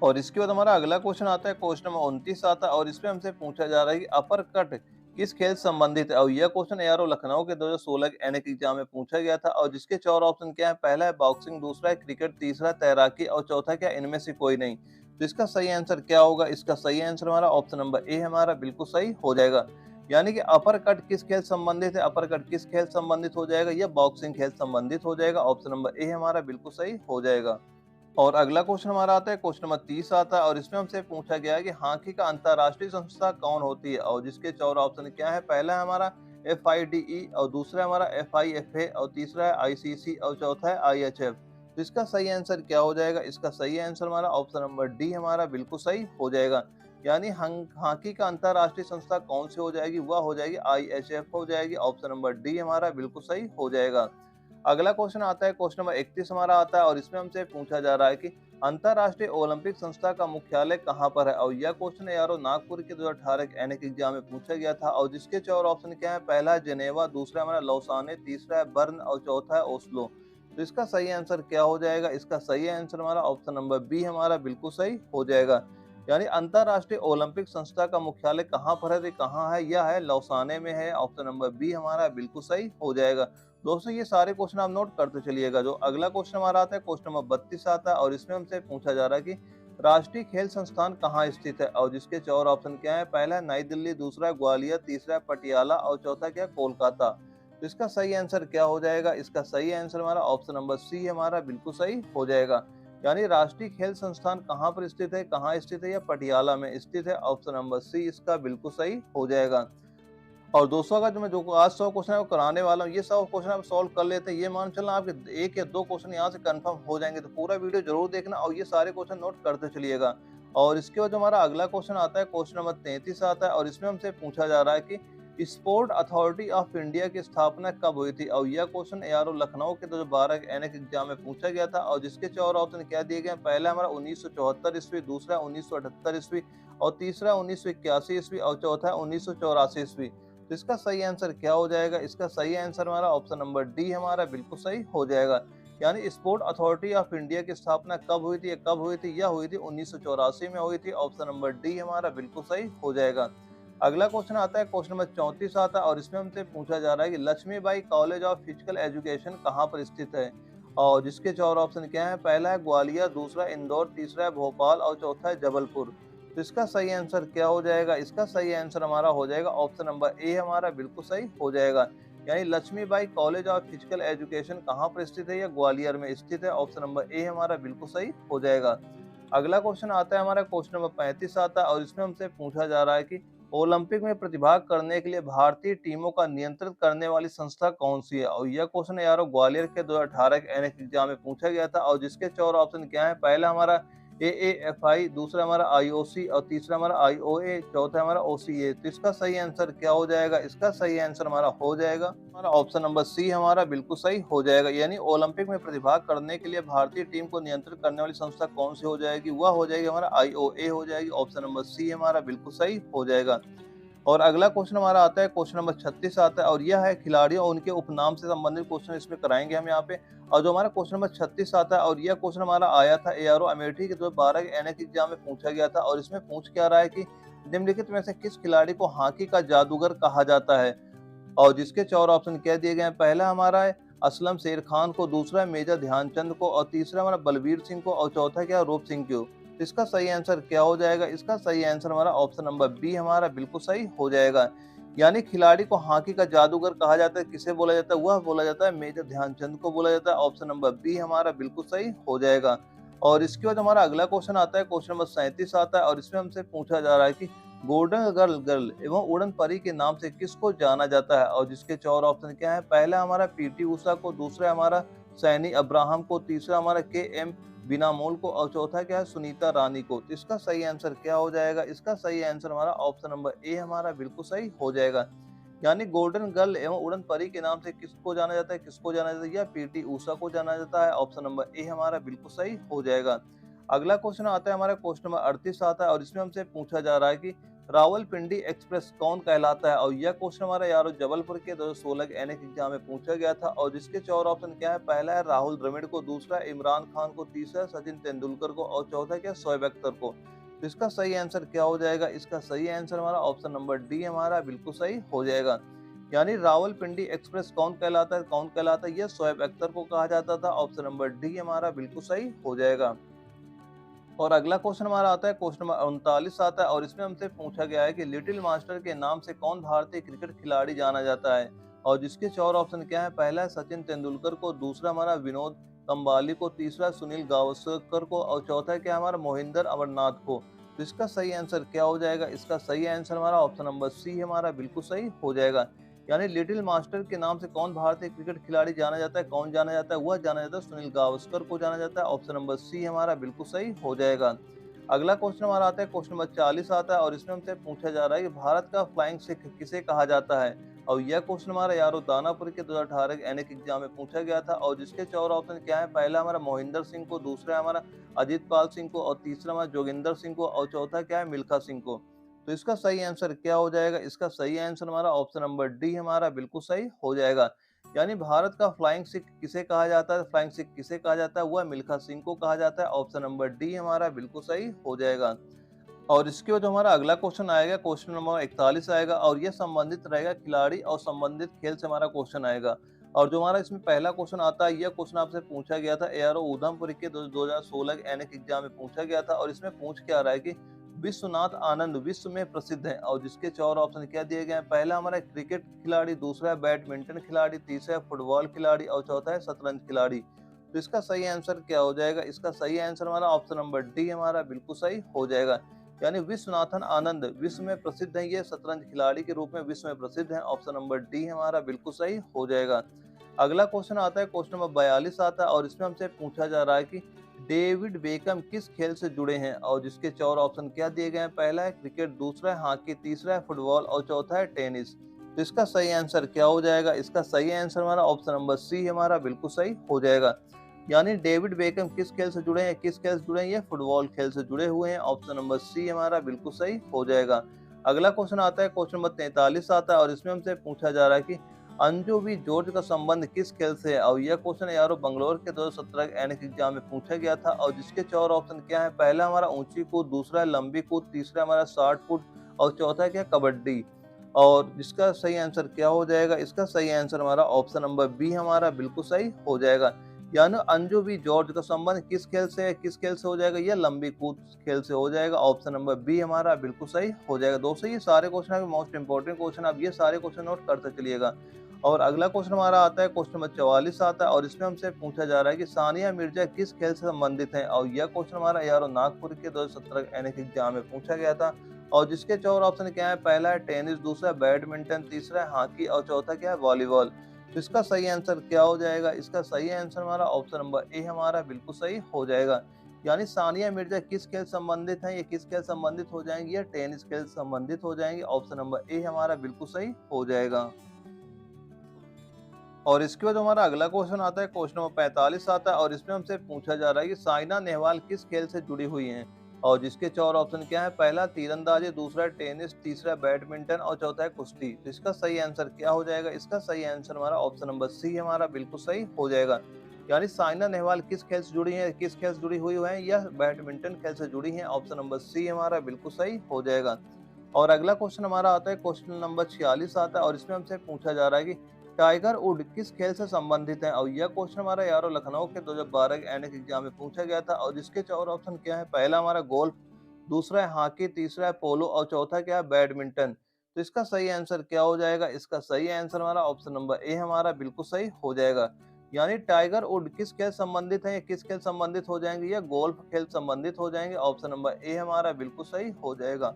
और इसके बाद हमारा अगला क्वेश्चन आता है, क्वेश्चन नंबर 29 आता है और इसमें हमसे पूछा जा रहा है कि अपर कट किस खेल से संबंधित है। और यह क्वेश्चन एआरओ लखनऊ के 2016 के एनएक एग्जाम में पूछा गया था और जिसके 4 ऑप्शन क्या है, पहला है बॉक्सिंग, दूसरा है क्रिकेट, तीसरा है तैराकी और चौथा क्या, इनमें से कोई नहीं। तो इसका सही आंसर क्या होगा? इसका सही आंसर हमारा ऑप्शन नंबर ए हमारा बिल्कुल सही हो जाएगा। यानी कि अपर कट किस खेल संबंधित है, अपर कट किस खेल संबंधित हो जाएगा, यह बॉक्सिंग खेल संबंधित हो जाएगा। ऑप्शन नंबर ए हमारा बिल्कुल सही हो जाएगा। और अगला क्वेश्चन हमारा आता है, क्वेश्चन नंबर 30 आता है और इसमें हमसे पूछा गया है कि हॉकी का अंतरराष्ट्रीय संस्था कौन होती है। और जिसके 4 ऑप्शन क्या है, पहला है हमारा FIDE और दूसरा है हमारा FIFA और तीसरा है ICC और चौथा है IHF। तो इसका सही आंसर क्या हो जाएगा? इसका सही आंसर हमारा ऑप्शन नंबर डी हमारा बिल्कुल सही हो जाएगा। यानी हॉकी का अंतरराष्ट्रीय संस्था कौन सी हो जाएगी, वह हो जाएगी IHF हो जाएगी। ऑप्शन नंबर डी हमारा बिल्कुल सही हो जाएगा। अगला क्वेश्चन आता है, क्वेश्चन नंबर 31 हमारा आता है और इसमें हमसे पूछा जा रहा है कि अंतरराष्ट्रीय ओलंपिक संस्था का मुख्यालय कहाँ पर है। और यह क्वेश्चन यारो नागपुर के 2018 के एनएक एग्जाम में पूछा गया था और जिसके 4 ऑप्शन क्या है, पहला है जेनेवा, दूसरा हमारा लौसाने, तीसरा है बर्न और चौथा है ओस्लो। तो इसका सही आंसर क्या हो जाएगा? इसका सही आंसर हमारा ऑप्शन नंबर बी हमारा बिल्कुल सही हो जाएगा। यानी अंतरराष्ट्रीय ओलंपिक संस्था का मुख्यालय कहाँ पर है, तो कहाँ है, यह है लौसाने में है। ऑप्शन नंबर बी हमारा बिल्कुल सही हो जाएगा। दोस्तों ये सारे क्वेश्चन आप नोट करते चलिएगा। जो अगला क्वेश्चन हमारा आता है, क्वेश्चन नंबर 32 आता है और इसमें हमसे पूछा जा रहा है कि राष्ट्रीय खेल संस्थान कहाँ स्थित है। और जिसके 4 ऑप्शन क्या है, पहला है नई दिल्ली, दूसरा है ग्वालियर, तीसरा है पटियाला और चौथा क्या, कोलकाता। तो इसका सही आंसर क्या हो जाएगा? इसका सही आंसर हमारा ऑप्शन नंबर सी हमारा बिल्कुल सही हो जाएगा। यानी राष्ट्रीय खेल संस्थान कहाँ पर स्थित है, कहाँ स्थित है, या पटियाला में स्थित है। ऑप्शन नंबर सी इसका बिल्कुल सही हो जाएगा। और दोस्तों का जो आज 100 क्वेश्चन है वो कराने वाला हूँ, ये 100 क्वेश्चन आप सॉल्व कर लेते हैं, ये मान चलना आपके 1 या 2 क्वेश्चन यहाँ से कंफर्म हो जाएंगे। तो पूरा वीडियो जरूर देखना और ये सारे क्वेश्चन नोट करते चलिएगा। और इसके बाद जो हमारा अगला क्वेश्चन आता है, क्वेश्चन नंबर 33 आता है और इसमें हमसे पूछा जा रहा है कि स्पोर्ट अथॉरिटी ऑफ इंडिया की स्थापना कब हुई थी। और यह क्वेश्चन एआरओ लखनऊ के 2012 के एनएक एग्जाम में पूछा गया था और जिसके 4 ऑप्शन क्या दिए गए, पहला हमारा 1974 ईस्वी, दूसरा 1978 ईस्वी और तीसरा 1981 ईस्वी और चौथा 1984 ईस्वी। तो इसका सही आंसर क्या हो जाएगा? इसका सही आंसर हमारा ऑप्शन नंबर डी हमारा बिल्कुल सही हो जाएगा। यानी स्पोर्ट अथॉरिटी ऑफ इंडिया की स्थापना कब हुई थी, कब हुई थी, यह हुई थी 1984 में हुई थी। ऑप्शन नंबर डी हमारा बिल्कुल सही हो जाएगा। अगला क्वेश्चन आता है, क्वेश्चन नंबर 34 आता है और इसमें हमसे पूछा जा रहा है कि Lakshmibai college of physical education कहाँ पर स्थित है। और जिसके 4 ऑप्शन क्या है, पहला है ग्वालियर, दूसरा इंदौर, तीसरा है भोपाल और चौथा है जबलपुर। तो इसका सही आंसर क्या हो जाएगा? इसका सही आंसर हमारा हो जाएगा ऑप्शन नंबर ए हमारा बिल्कुल सही हो जाएगा। यानी Lakshmibai college of physical education कहाँ पर स्थित है, या ग्वालियर में स्थित है। ऑप्शन नंबर ए हमारा बिल्कुल सही हो जाएगा। अगला क्वेश्चन आता है हमारा, क्वेश्चन नंबर 35 आता है और इसमें हमसे पूछा जा रहा है कि ओलंपिक में प्रतिभाग करने के लिए भारतीय टीमों का नियंत्रित करने वाली संस्था कौन सी है। और यह क्वेश्चन यारो ग्वालियर के 2018 के एनएक एग्जाम में पूछा गया था और जिसके 4 ऑप्शन क्या है, पहला हमारा AAFI, दूसरा हमारा IOC और तीसरा हमारा IOA, चौथा हमारा OCA। तो इसका सही आंसर क्या हो जाएगा? इसका सही आंसर हमारा हो जाएगा हमारा ऑप्शन नंबर सी हमारा बिल्कुल सही हो जाएगा। यानी ओलंपिक में प्रतिभाग करने के लिए भारतीय टीम को नियंत्रित करने वाली संस्था कौन सी हो जाएगी, वह हो जाएगी हमारा IOA हो जाएगी। ऑप्शन नंबर सी हमारा बिल्कुल सही हो जाएगा। और अगला क्वेश्चन हमारा आता है, क्वेश्चन नंबर 36 आता है और यह है खिलाड़ियों और उनके उपनाम से संबंधित क्वेश्चन इसमें कराएंगे हम यहाँ पे। और जो हमारा क्वेश्चन नंबर 36 आता है और यह क्वेश्चन हमारा आया था एआरओ अमेठी के 2012 के एनएक एग्जाम में पूछा गया था और इसमें पूछ क्या रहा है कि निम्नलिखित में से किस खिलाड़ी को हॉकी का जादूगर कहा जाता है। और जिसके 4 ऑप्शन क्या दिए गए हैं, पहला हमारा है असलम शेर खान को, दूसरा है मेजर ध्यानचंद को और तीसरा हमारा बलबीर सिंह को और चौथा क्या, रूप सिंह को। इसका सही आंसर क्या हो जाएगा? इसका सही आंसर हमारा ऑप्शन नंबर बी हमारा बिल्कुल सही हो जाएगा। यानी खिलाड़ी को हॉकी का जादूगर कहा जाता है, किसे बोला जाता है, वह बोला जाता है मेजर ध्यानचंद को बोला जाता है। ऑप्शन नंबर बी हमारा बिल्कुल सही हो जाएगा। और इसके बाद हमारा अगला क्वेश्चन आता है, क्वेश्चन नंबर 37 आता है और इसमें हमसे पूछा जा रहा है कि गोल्डन गर्ल गर्ल एवं उड़न परी के नाम से किसको जाना जाता है। और जिसके 4 ऑप्शन क्या है, पहला हमारा पीटी उषा को, दूसरा हमारा सैनी अब्राहम को, तीसरा हमारा KM बिनामोल को और चौथा क्या है, सुनीता रानी को। तो इसका सही आंसर क्या हो जाएगा? इसका सही आंसर हमारा ऑप्शन नंबर ए हमारा बिल्कुल सही हो जाएगा। यानी गोल्डन गर्ल एवं उड़न परी के नाम से किसको जाना जाता है, किसको जाना जाता है, या पीटी उषा को जाना जाता है। ऑप्शन नंबर ए हमारा बिल्कुल सही हो जाएगा। अगला क्वेश्चन आता है हमारा, क्वेश्चन नंबर 38 आता है और इसमें हमसे पूछा जा रहा है कि रावलपिंडी एक्सप्रेस कौन कहलाता है? और यह क्वेश्चन हमारा यारो जबलपुर के 2016 के एनएक एग्जाम में पूछा गया था और जिसके 4 ऑप्शन क्या है? पहला है राहुल द्रविड़ को, दूसरा इमरान खान को, तीसरा सचिन तेंदुलकर को और चौथा क्या? शोएब अख्तर को। तो इसका सही आंसर क्या हो जाएगा? इसका सही आंसर हमारा ऑप्शन नंबर डी हमारा बिल्कुल सही हो जाएगा। यानी रावलपिंडी एक्सप्रेस कौन कहलाता है? कौन कहलाता है? यह शोएब अख्तर को कहा जाता था। ऑप्शन नंबर डी हमारा बिल्कुल सही हो जाएगा। और अगला क्वेश्चन हमारा आता है, क्वेश्चन नंबर 39 आता है और इसमें हमसे पूछा गया है कि लिटिल मास्टर के नाम से कौन भारतीय क्रिकेट खिलाड़ी जाना जाता है? और जिसके 4 ऑप्शन क्या है? पहला है सचिन तेंदुलकर को, दूसरा हमारा विनोद कंबाली को, तीसरा सुनील गावस्कर को और चौथा क्या है? हमारा मोहिंदर अमरनाथ को। तो इसका सही आंसर क्या हो जाएगा? इसका सही आंसर हमारा ऑप्शन नंबर सी हमारा बिल्कुल सही हो जाएगा। यानी लिटिल मास्टर के नाम से कौन भारतीय क्रिकेट खिलाड़ी जाना जाता है? कौन जाना जाता है? वह जाना जाता है सुनील गावस्कर को जाना जाता है। ऑप्शन नंबर सी हमारा बिल्कुल सही हो जाएगा। अगला क्वेश्चन हमारा आता है, क्वेश्चन नंबर 40 आता है और इसमें हमसे पूछा जा रहा है कि भारत का फ्लाइंग सिख किसे कहा जाता है? और यह क्वेश्चन हमारा यारो दानापुर के 2018 के एनएक एग्जाम में पूछा गया था और जिसके 4 ऑप्शन क्या है? पहला हमारा मोहिंदर सिंह को, दूसरा हमारा अजीत पाल सिंह को और तीसरा हमारा जोगिंदर सिंह को और चौथा क्या है? मिल्खा सिंह को। तो इसका सही आंसर क्या हो जाएगा? इसका सही आंसर हमारा ऑप्शन नंबर डी हमारा बिल्कुल सही हो जाएगा। यानी भारत का फ्लाइंग सिख किसे कहा जाता है? फ्लाइंग सिख किसे कहा जाता है? वह मिल्खा सिंह को कहा जाता है। ऑप्शन नंबर डी हमारा बिल्कुल सही हो जाएगा। और इसके बाद जो हमारा अगला क्वेश्चन आएगा, क्वेश्चन नंबर 41 आएगा और ये संबंधित रहेगा खिलाड़ी और संबंधित खेल से हमारा क्वेश्चन आएगा। और जो हमारा इसमें पहला क्वेश्चन आता है, यह क्वेश्चन आपसे पूछा गया था एआरओ उधमपुर के 2016 के एनएक एग्जाम में पूछा गया था और इसमें पूछ क्या रहा है कि विश्वनाथ आनंद विश्व में प्रसिद्ध है और जिसके 4 ऑप्शन क्या दिए गए हैं? पहला हमारा क्रिकेट खिलाड़ी, दूसरा है बैडमिंटन खिलाड़ी, तीसरा है फुटबॉल खिलाड़ी और चौथा है शतरंज खिलाड़ी। तो इसका सही आंसर क्या हो जाएगा? इसका सही आंसर हमारा ऑप्शन नंबर डी हमारा बिल्कुल सही हो जाएगा। यानी विश्वनाथन आनंद विश्व में प्रसिद्ध है, ये शतरंज खिलाड़ी के रूप में विश्व में प्रसिद्ध है। ऑप्शन नंबर डी हमारा बिल्कुल सही हो जाएगा। अगला क्वेश्चन आता है, क्वेश्चन नंबर 42 आता है और इसमें हमसे पूछा जा रहा है कि डेविड बेकम किस खेल से जुड़े हैं? और जिसके 4 ऑप्शन क्या दिए गए हैं? पहला है क्रिकेट, दूसरा है हॉकी, तीसरा है फुटबॉल और चौथा है टेनिस। तो इसका सही आंसर क्या हो जाएगा? इसका सही आंसर हमारा ऑप्शन नंबर सी हमारा बिल्कुल सही हो जाएगा। यानी डेविड बेकम किस खेल से जुड़े हैं? किस खेल से जुड़े हैं? ये फुटबॉल खेल से जुड़े हुए हैं। ऑप्शन नंबर सी हमारा बिल्कुल सही हो जाएगा। अगला क्वेश्चन आता है, क्वेश्चन नंबर 43 आता है और इसमें हमसे पूछा जा रहा है कि अंजू वी जॉर्ज का संबंध किस खेल से है? और यह क्वेश्चन यारो बंगलोर के 2017 के एनएक एग्जाम में पूछा गया था और जिसके 4 ऑप्शन क्या है? पहला हमारा ऊंची कूद, दूसरा है लंबी कूद, तीसरा हमारा शॉर्ट पुट और चौथा क्या? कबड्डी। और जिसका सही आंसर क्या हो जाएगा? इसका सही आंसर हमारा ऑप्शन नंबर बी हमारा बिल्कुल सही हो जाएगा। यानी अंजू वी जॉर्ज का संबंध किस खेल से है? किस खेल से हो जाएगा? यह लंबी कूद खेल से हो जाएगा। ऑप्शन नंबर बी हमारा बिल्कुल सही हो जाएगा। दोस्तों ये सारे क्वेश्चन है मोस्ट इंपोर्टेंट क्वेश्चन, आप ये सारे क्वेश्चन नोट करते चलिएगा। और अगला क्वेश्चन हमारा आता है, क्वेश्चन नंबर 44 आता है और इसमें हमसे पूछा जा रहा है कि सानिया मिर्जा किस खेल से संबंधित है? और यह क्वेश्चन हमारा यारो नागपुर के 2017 एनएक एग्जाम में पूछा गया था और जिसके 4 ऑप्शन क्या है? पहला है टेनिस, दूसरा है बैडमिंटन, तीसरा है हॉकी और चौथा क्या है? वॉलीबॉल। तो इसका सही आंसर क्या हो जाएगा? इसका सही आंसर हमारा ऑप्शन नंबर ए हमारा बिल्कुल सही हो जाएगा। यानी सानिया मिर्जा किस खेल संबंधित है? ये किस खेल संबंधित हो जाएंगी? ये टेनिस खेल संबंधित हो जाएंगे। ऑप्शन नंबर ए हमारा बिल्कुल सही हो जाएगा। और इसके बाद हमारा अगला क्वेश्चन आता है, क्वेश्चन नंबर 45 आता है और इसमें हमसे पूछा जा रहा है कि साइना नेहवाल किस खेल से जुड़ी हुई हैं? और जिसके 4 ऑप्शन क्या है? पहला तीरंदाजी, दूसरा टेनिस, तीसरा बैडमिंटन और चौथा है कुश्ती। तो इसका सही आंसर क्या हो जाएगा? इसका सही आंसर हमारा ऑप्शन नंबर सी हमारा बिल्कुल सही हो जाएगा। यानी साइना नेहवाल किस खेल से जुड़ी है? किस खेल से जुड़ी हुई है? यह बैडमिंटन खेल से जुड़ी है। ऑप्शन नंबर सी हमारा बिल्कुल सही हो जाएगा। और अगला क्वेश्चन हमारा आता है, क्वेश्चन नंबर 46 आता है और इसमें हमसे पूछा जा रहा है कि टाइगर वुड किस खेल से संबंधित है? और यह क्वेश्चन हमारा यारो लखनऊ के 2012 के एनएक एग्जाम में पूछा गया था और जिसके 4 ऑप्शन क्या है? पहला हमारा गोल्फ, दूसरा है हॉकी, तीसरा है पोलो और चौथा क्या है? बैडमिंटन। तो इसका सही आंसर क्या हो जाएगा? इसका सही आंसर हमारा ऑप्शन नंबर ए हमारा बिल्कुल सही हो जाएगा। यानी टाइगर वुड किस खेल संबंधित है? ये किस खेल संबंधित हो जाएंगे? या गोल्फ खेल संबंधित हो जाएंगे। ऑप्शन नंबर ए हमारा बिल्कुल सही हो जाएगा।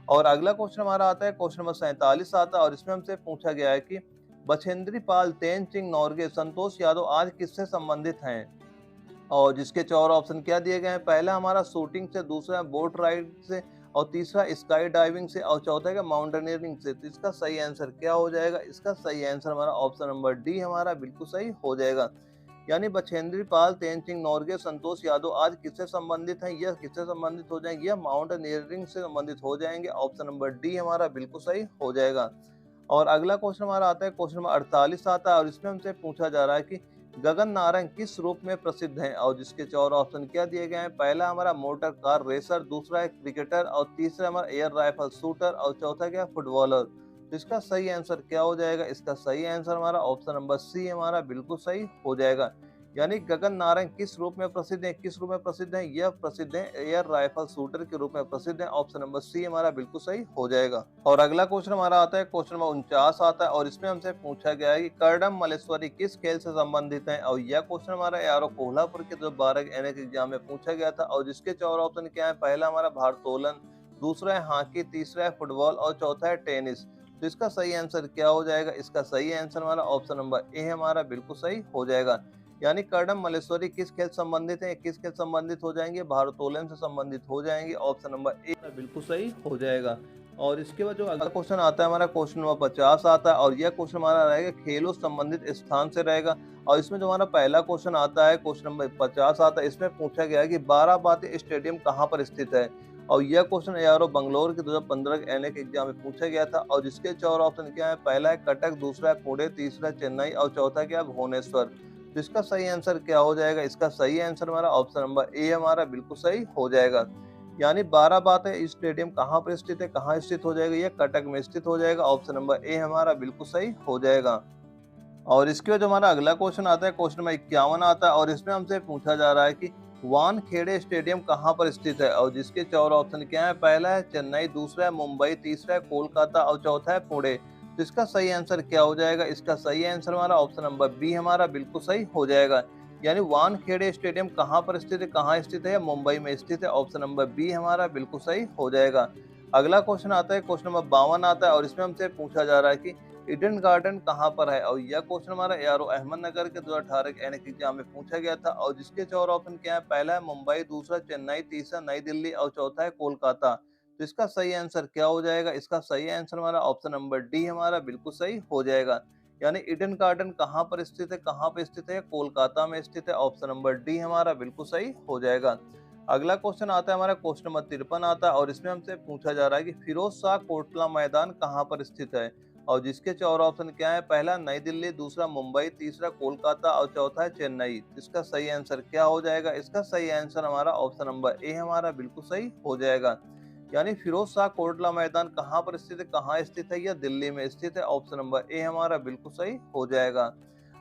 और अगला क्वेश्चन हमारा आता है, क्वेश्चन नंबर 47 आता है और इसमें हमसे पूछा गया है कि बछेंद्री पाल, तेनजिंग नोरगे, संतोष यादव आज किससे संबंधित हैं? और जिसके 4 ऑप्शन क्या दिए गए हैं? पहला हमारा शूटिंग से, दूसरा बोट राइड से और तीसरा स्काई डाइविंग से और चौथा है माउंटेनियरिंग से। तो इसका सही आंसर क्या हो जाएगा? इसका सही आंसर हमारा ऑप्शन नंबर डी हमारा बिल्कुल सही हो जाएगा। यानी बछेंद्री पाल, तेनसिंह नोरगे, संतोष यादव आज किससे संबंधित हैं? यह किससे संबंधित हो जाएंगे? यह माउंटेनियरिंग से संबंधित हो जाएंगे। ऑप्शन नंबर डी हमारा बिल्कुल सही हो जाएगा। और अगला क्वेश्चन हमारा आता है, क्वेश्चन नंबर 48 आता है और इसमें हमसे पूछा जा रहा है कि गगन नारंग किस रूप में प्रसिद्ध हैं? और जिसके 4 ऑप्शन क्या दिए गए हैं? पहला हमारा मोटर कार रेसर, दूसरा है क्रिकेटर और तीसरा हमारा एयर राइफल शूटर और चौथा क्या है? फुटबॉलर। तो इसका सही आंसर क्या हो जाएगा? इसका सही आंसर हमारा ऑप्शन नंबर सी हमारा बिल्कुल सही हो जाएगा। यानी गगन नारंग किस रूप में प्रसिद्ध है? किस रूप में प्रसिद्ध है? यह प्रसिद्ध है एयर राइफल शूटर के रूप में प्रसिद्ध है। ऑप्शन नंबर सी हमारा बिल्कुल सही हो जाएगा। और अगला क्वेश्चन हमारा आता है, क्वेश्चन नंबर 49 आता है और इसमें हमसे पूछा गया है कि करडम मल्लेश्वरी किस खेल से संबंधित है? और यह क्वेश्चन हमारा यारो कोल्हापुर के 2012 एनएक एग्जाम में पूछा गया था और जिसके 4 ऑप्शन क्या है? पहला हमारा भारोत्तोलन, दूसरा है हॉकी, तीसरा है फुटबॉल और चौथा है टेनिस। तो इसका सही आंसर क्या हो जाएगा? इसका सही आंसर हमारा ऑप्शन नंबर ए हमारा बिल्कुल सही हो जाएगा। यानी करडम मल्लेश्वरी किस खेल संबंधित है? किस खेल संबंधित हो जाएंगे? भारोत्तोलन से संबंधित हो जाएंगे। ऑप्शन नंबर ए बिल्कुल सही हो जाएगा। और इसके बाद जो अगला क्वेश्चन आता है हमारा क्वेश्चन नंबर 50 आता है और यह क्वेश्चन हमारा रहेगा खेलों संबंधित स्थान से रहेगा। और इसमें जो हमारा पहला क्वेश्चन आता है, क्वेश्चन नंबर 50 आता है, इसमें पूछा गया है कि बाराबाती स्टेडियम कहाँ पर स्थित है? और यह क्वेश्चन एआरओ बंगलोर के 2015 एनएक एग्जाम में पूछा गया था और जिसके 4 ऑप्शन क्या है? पहला है कटक, दूसरा है पुणे, तीसरा है चेन्नई और चौथा क्या है? भुवनेश्वर। तो इसका सही आंसर क्या हो जाएगा? इसका सही आंसर हमारा ऑप्शन नंबर ए हमारा बिल्कुल सही हो जाएगा। यानी बाराबाती स्टेडियम कहाँ पर स्थित है? कहाँ स्थित हो जाएगा? यह कटक में स्थित हो जाएगा। ऑप्शन नंबर ए हमारा बिल्कुल सही हो जाएगा। और इसके बाद जो हमारा अगला क्वेश्चन आता है, क्वेश्चन नंबर 51 आता है और इसमें हमसे पूछा जा रहा है कि वानखेड़े स्टेडियम कहाँ पर स्थित है? और जिसके 4 ऑप्शन क्या है? पहला है चेन्नई, दूसरा है मुंबई, तीसरा है कोलकाता और चौथा है पुणे। तो इसका सही आंसर क्या हो जाएगा? इसका सही आंसर हमारा ऑप्शन नंबर बी हमारा बिल्कुल सही हो जाएगा। यानी वानखेड़े स्टेडियम कहाँ पर स्थित है? कहाँ स्थित है? मुंबई में स्थित है। ऑप्शन नंबर बी हमारा बिल्कुल सही हो जाएगा। अगला क्वेश्चन आता है, क्वेश्चन नंबर 52 आता है और इसमें हमसे पूछा जा रहा है कि ईडन गार्डन कहाँ पर है? और यह क्वेश्चन हमारा एआरओ अहमदनगर के 2018 के एनएक एग्जाम में पूछा गया था और जिसके 4 ऑप्शन क्या है? पहला है मुंबई, दूसरा चेन्नई, तीसरा नई दिल्ली और चौथा है कोलकाता। तो इसका सही आंसर क्या हो जाएगा? इसका सही आंसर हमारा ऑप्शन नंबर डी हमारा बिल्कुल सही हो जाएगा। यानी ईडन गार्डन कहाँ पर स्थित है? कहाँ पर स्थित है? कोलकाता में स्थित है। ऑप्शन नंबर डी हमारा बिल्कुल सही हो जाएगा। अगला क्वेश्चन आता है हमारा क्वेश्चन नंबर 53 आता है और इसमें हमसे पूछा जा रहा है कि फिरोज शाह कोटला मैदान कहाँ पर स्थित है? और जिसके 4 ऑप्शन क्या है? पहला नई दिल्ली, दूसरा मुंबई, तीसरा कोलकाता और चौथा है चेन्नई। इसका सही आंसर क्या हो जाएगा? इसका सही आंसर हमारा ऑप्शन नंबर ए हमारा बिल्कुल सही हो जाएगा। यानी फिरोज शाह कोटला मैदान कहाँ पर स्थित है? कहाँ स्थित है? यह दिल्ली में स्थित है। ऑप्शन नंबर ए हमारा बिल्कुल सही हो जाएगा।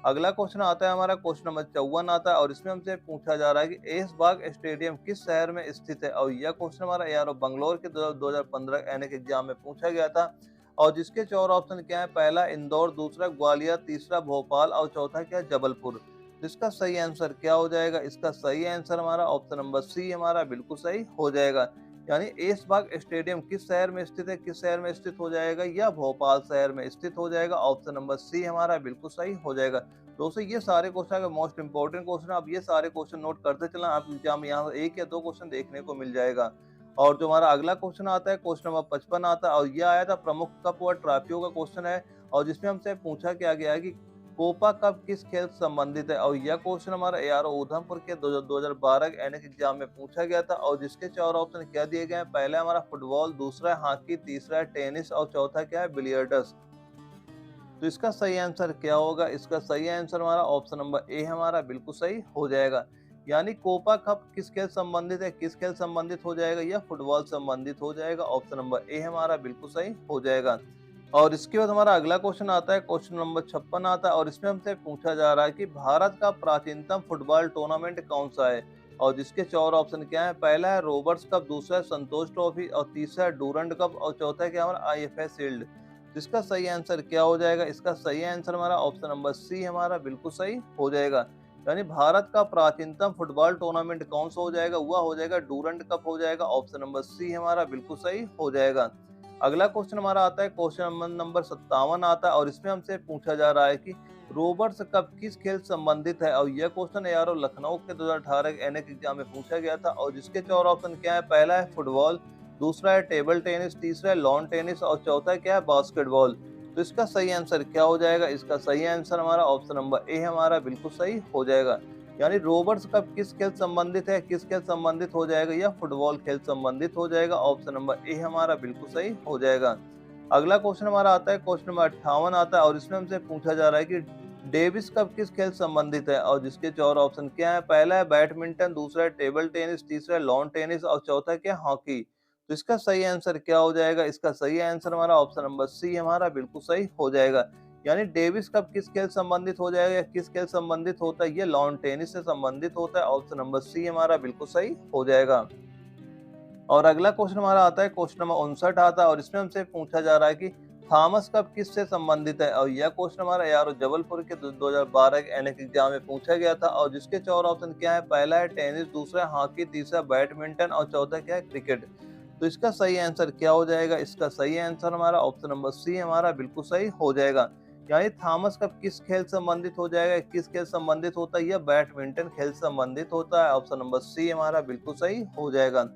अगला क्वेश्चन आता है हमारा क्वेश्चन नंबर 54 आता है और इसमें हमसे पूछा जा रहा है कि ऐशबाग स्टेडियम किस शहर में स्थित है? और यह क्वेश्चन हमारा यार बंगलोर के 2015 एनएक एग्जाम में पूछा गया था और जिसके 4 ऑप्शन क्या है? पहला इंदौर, दूसरा ग्वालियर, तीसरा भोपाल और चौथा क्या है? जबलपुर। तो इसका सही आंसर क्या हो जाएगा? इसका सही आंसर हमारा ऑप्शन नंबर सी हमारा बिल्कुल सही हो जाएगा। यानी ऐशबाग स्टेडियम किस शहर में स्थित है? किस शहर में स्थित हो जाएगा? या भोपाल शहर में स्थित हो जाएगा। ऑप्शन नंबर सी हमारा बिल्कुल सही हो जाएगा। दोस्तों ये सारे क्वेश्चन अगर मोस्ट इंपॉर्टेंट क्वेश्चन है, आप ये सारे क्वेश्चन नोट करते चलना, आप एग्जाम में यहाँ एक या दो क्वेश्चन देखने को मिल जाएगा। और जो हमारा अगला क्वेश्चन आता है क्वेश्चन नंबर 55 आता है और ये आया था प्रमुख कप व ट्रॉफियों का क्वेश्चन है और जिसमें हमसे पूछा क्या गया है कि कोपा कप किस खेल से संबंधित है? और यह क्वेश्चन हमारा एआरओ उधमपुर के 2012 के एनएक एग्जाम में पूछा गया था और जिसके 4 ऑप्शन क्या दिए गए हैं? पहला हमारा फुटबॉल, दूसरा है हॉकी, तीसरा है टेनिस और चौथा क्या है? बिलियर्ड्स। तो इसका सही आंसर क्या होगा? इसका सही आंसर हमारा ऑप्शन नंबर ए हमारा बिल्कुल सही हो जाएगा। यानी कोपा कप किस खेल संबंधित है? किस खेल संबंधित हो जाएगा? यह फुटबॉल संबंधित हो जाएगा। ऑप्शन नंबर ए हमारा बिल्कुल सही हो जाएगा। और इसके बाद हमारा अगला क्वेश्चन आता है क्वेश्चन नंबर 56 आता है और इसमें हमसे पूछा जा रहा है कि भारत का प्राचीनतम फुटबॉल टूर्नामेंट कौन सा है? और जिसके 4 ऑप्शन क्या है? पहला है रोबर्ट्स कप, दूसरा है संतोष ट्रॉफी और तीसरा है डूरंड कप और चौथा है क्या हमारा? IFA shield. इसका सही आंसर क्या हो जाएगा? इसका सही आंसर हमारा ऑप्शन नंबर सी हमारा बिल्कुल सही हो जाएगा। यानी भारत का प्राचीनतम फुटबॉल टूर्नामेंट कौन सा हो जाएगा? वह हो जाएगा डूरंड कप हो जाएगा। ऑप्शन नंबर सी हमारा बिल्कुल सही हो जाएगा। अगला क्वेश्चन हमारा आता है क्वेश्चन नंबर 57 आता है और इसमें हमसे पूछा जा रहा है कि रोबर्ट्स कप किस खेल से संबंधित है? और यह क्वेश्चन यारो लखनऊ के 2018 के एनएक एग्जाम में पूछा गया था और जिसके 4 ऑप्शन क्या है? पहला है फुटबॉल, दूसरा है टेबल टेनिस, तीसरा है लॉन टेनिस और चौथा क्या है? बास्केटबॉल। तो इसका सही आंसर क्या हो जाएगा? इसका सही आंसर हमारा ऑप्शन नंबर ए हमारा बिल्कुल सही हो जाएगा। यानी रोबोट्स कब किस खेल संबंधित है, किस खेल संबंधित हो जाएगा? या फुटबॉल खेल संबंधित हो जाएगा। ऑप्शन नंबर ए हमारा बिल्कुल सही हो जाएगा। अगला क्वेश्चन हमारा आता है, क्वेश्चन नंबर 58 आता है और इसमें हमसे पूछा जा रहा है कि डेविस कप किस खेल संबंधित है? और जिसके 4 ऑप्शन क्या है? पहला है बैडमिंटन, दूसरा है टेबल टेनिस, तीसरा है लॉन टेनिस और चौथा क्या है? हॉकी। तो इसका सही आंसर क्या हो जाएगा? इसका सही आंसर हमारा ऑप्शन नंबर सी हमारा बिल्कुल सही हो जाएगा। यानी डेविस कप किस खेल संबंधित हो जाएगा या किस खेल संबंधित होता है? ये लॉन टेनिस से संबंधित होता है। ऑप्शन नंबर सी हमारा बिल्कुल सही हो जाएगा। और अगला क्वेश्चन हमारा आता है, क्वेश्चन नंबर 59 आता है और इसमें हमसे पूछा जा रहा है कि थॉमस कप किससे संबंधित है? और यह क्वेश्चन हमारा यार जबलपुर के 2012 के एनएक एग्जाम में पूछा गया था और जिसके 4 ऑप्शन क्या है? पहला है टेनिस, दूसरा है हॉकी, तीसरा बैडमिंटन और चौथा क्या है? क्रिकेट। तो इसका सही आंसर क्या हो जाएगा? इसका सही आंसर हमारा ऑप्शन नंबर सी हमारा बिल्कुल सही हो जाएगा। यानी थॉमस कप किस खेल संबंधित हो जाएगा, किस खेल संबंधित होता है? यह बैडमिंटन खेल संबंधित होता है। ऑप्शन नंबर सी हमारा बिल्कुल सही हो जाएगा।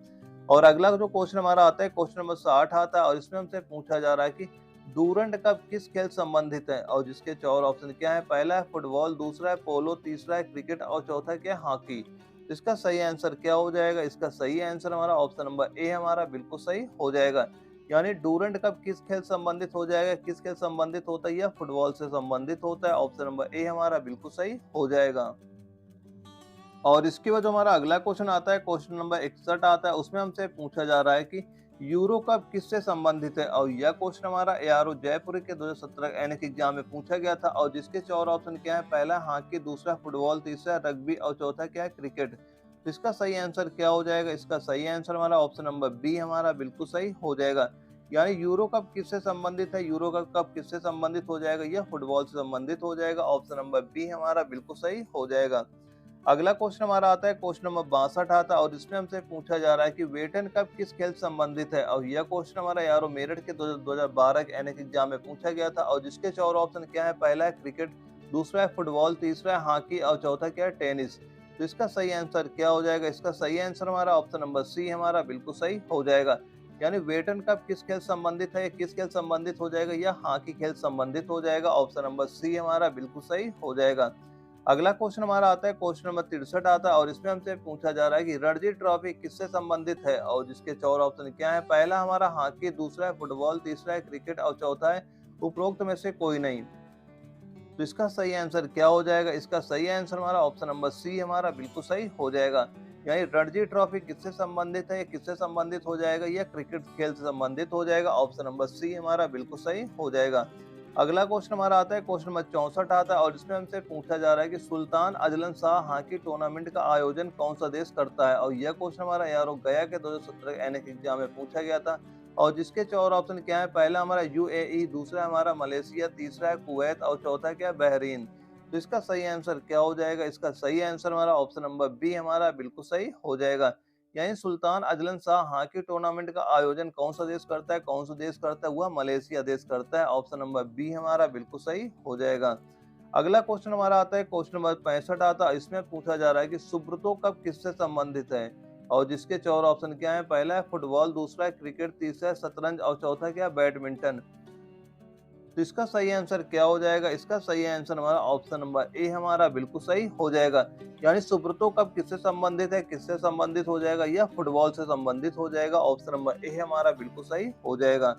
और अगला जो क्वेश्चन हमारा आता है, क्वेश्चन नंबर 60 आता है और इसमें हमसे पूछा जा रहा है कि डूरंड कप किस खेल संबंधित है? और जिसके 4 ऑप्शन क्या है? पहला है फुटबॉल, दूसरा है पोलो, तीसरा है क्रिकेट और चौथा क्या है? हॉकी। तो इसका सही आंसर क्या हो जाएगा? इसका सही आंसर हमारा ऑप्शन नंबर ए हमारा बिल्कुल सही हो जाएगा। यानी डूरंड कप किस खेल संबंधित हो जाएगा, किस खेल संबंधित होता है? यह फुटबॉल से संबंधित होता है। ऑप्शन नंबर ए हमारा बिल्कुल सही हो जाएगा। और इसके बाद जो हमारा अगला क्वेश्चन आता है, क्वेश्चन नंबर 61 आता है, उसमें हमसे पूछा जा रहा है कि यूरो कप किससे संबंधित है? और यह क्वेश्चन हमारा एआरओ जयपुर के 2017 एनएक एग्जाम में पूछा गया था और जिसके 4 ऑप्शन क्या है? पहला हॉकी, दूसरा फुटबॉल, तीसरा रग्बी और चौथा क्या है? क्रिकेट। तो इसका सही आंसर क्या हो जाएगा? इसका सही आंसर हमारा ऑप्शन नंबर बी हमारा बिल्कुल सही हो जाएगा। यानी यूरो कप किससे संबंधित है? यूरो कप किससे संबंधित हो जाएगा? यह फुटबॉल से संबंधित हो जाएगा। ऑप्शन नंबर बी हमारा बिल्कुल सही हो जाएगा। अगला क्वेश्चन हमारा आता है, क्वेश्चन नंबर 62 आता है और इसमें हमसे पूछा जा रहा है कि वेटन कप किस खेल से संबंधित है? और यह क्वेश्चन हमारा यारो मेरठ के 2012 के एनएक एग्जाम में पूछा गया था और जिसके 4 ऑप्शन क्या है? पहला है क्रिकेट, दूसरा है फुटबॉल, तीसरा है हॉकी और चौथा क्या है? टेनिस। तो इसका सही आंसर क्या हो जाएगा? इसका सही आंसर हमारा ऑप्शन नंबर सी हमारा बिल्कुल सही हो जाएगा। यानी वेटन कप किस खेल संबंधित है, किस खेल संबंधित हो जाएगा? या हॉकी खेल संबंधित हो जाएगा। ऑप्शन नंबर सी हमारा बिल्कुल सही हो जाएगा। अगला क्वेश्चन हमारा आता है, क्वेश्चन नंबर 63 आता है और इसमें हमसे पूछा जा रहा है कि रणजी ट्रॉफी किससे संबंधित है? और जिसके 4 ऑप्शन क्या है? पहला हमारा हॉकी, दूसरा है फुटबॉल, तीसरा है क्रिकेट और चौथा है उपरोक्त में से कोई नहीं। तो इसका सही आंसर क्या हो जाएगा? इसका सही आंसर हमारा ऑप्शन नंबर सी हमारा बिल्कुल सही हो जाएगा। यानी रणजी ट्रॉफी किससे संबंधित है, या किससे संबंधित हो जाएगा? या क्रिकेट खेल से संबंधित हो जाएगा। ऑप्शन नंबर सी हमारा बिल्कुल सही हो जाएगा। अगला क्वेश्चन हमारा आता है, क्वेश्चन नंबर 64 आता है और इसमें हमसे पूछा जा रहा है कि Sultan Azlan Shah hockey tournament का आयोजन कौन सा देश करता है? और यह क्वेश्चन हमारा यारो गया के 2017 एनएक एग्जाम में पूछा गया था और जिसके 4 ऑप्शन क्या है? पहला हमारा यूएई, दूसरा हमारा मलेशिया, तीसरा है कुवैत और चौथा क्या है? बहरीन। तो इसका सही आंसर क्या हो जाएगा? इसका सही आंसर हमारा ऑप्शन नंबर बी हमारा बिल्कुल सही हो जाएगा। यानी Sultan Azlan Shah hockey tournament का आयोजन कौन सा देश करता है? कौन सा देश करता है? वह मलेशिया देश करता है। ऑप्शन नंबर बी हमारा बिल्कुल सही हो जाएगा। अगला क्वेश्चन हमारा आता है, क्वेश्चन नंबर 65 आता है। इसमें पूछा जा रहा है कि सुब्रतो कप किससे संबंधित है? और जिसके 4 ऑप्शन क्या है? पहला है फुटबॉल, दूसरा है क्रिकेट, तीसरा है शतरंज और चौथा क्या है? बैडमिंटन। तो इसका सही आंसर क्या हो जाएगा? इसका सही आंसर हमारा ऑप्शन नंबर ए हमारा बिल्कुल सही हो जाएगा। यानी सुब्रतो कप किससे संबंधित है, किससे संबंधित हो जाएगा? यह फुटबॉल से संबंधित हो जाएगा। ऑप्शन नंबर ए हमारा बिल्कुल सही हो जाएगा।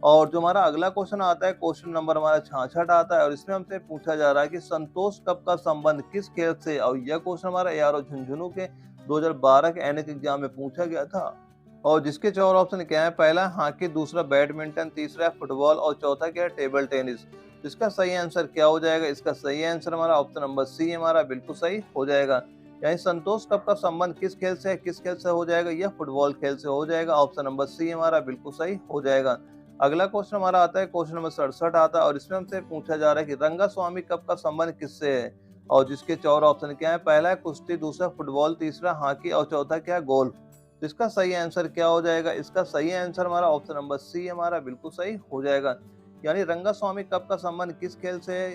और जो हमारा अगला क्वेश्चन आता है, क्वेश्चन नंबर हमारा 66 आता है और इसमें हमसे पूछा जा रहा है कि संतोष कप का संबंध किस खेल से? और यह क्वेश्चन हमारा यारो झुंझुनू के 2012 के एनएक एग्जाम में पूछा गया था और जिसके 4 ऑप्शन क्या है? पहला हॉकी, दूसरा बैडमिंटन, तीसरा फुटबॉल और चौथा क्या है? Table tennis. तो इसका सही आंसर क्या हो जाएगा? इसका सही आंसर हमारा ऑप्शन नंबर सी हमारा बिल्कुल सही हो जाएगा। यानी संतोष कप का संबंध किस खेल से है, किस खेल से हो जाएगा? यह फुटबॉल खेल से हो जाएगा। ऑप्शन नंबर सी हमारा बिल्कुल सही हो जाएगा। अगला क्वेश्चन हमारा आता है, क्वेश्चन नंबर 67 आता है और इसमें हमसे पूछा जा रहा है कि रंगास्वामी कप का संबंध किससे है? और जिसके 4 ऑप्शन क्या है? पहला है कुश्ती, दूसरा फुटबॉल, तीसरा हॉकी और चौथा क्या है? गोल्फ। तो इसका सही आंसर क्या हो जाएगा? इसका सही आंसर हमारा ऑप्शन नंबर सी हमारा बिल्कुल सही हो जाएगा। यानी रंगास्वामी कप का संबंध किस खेल से है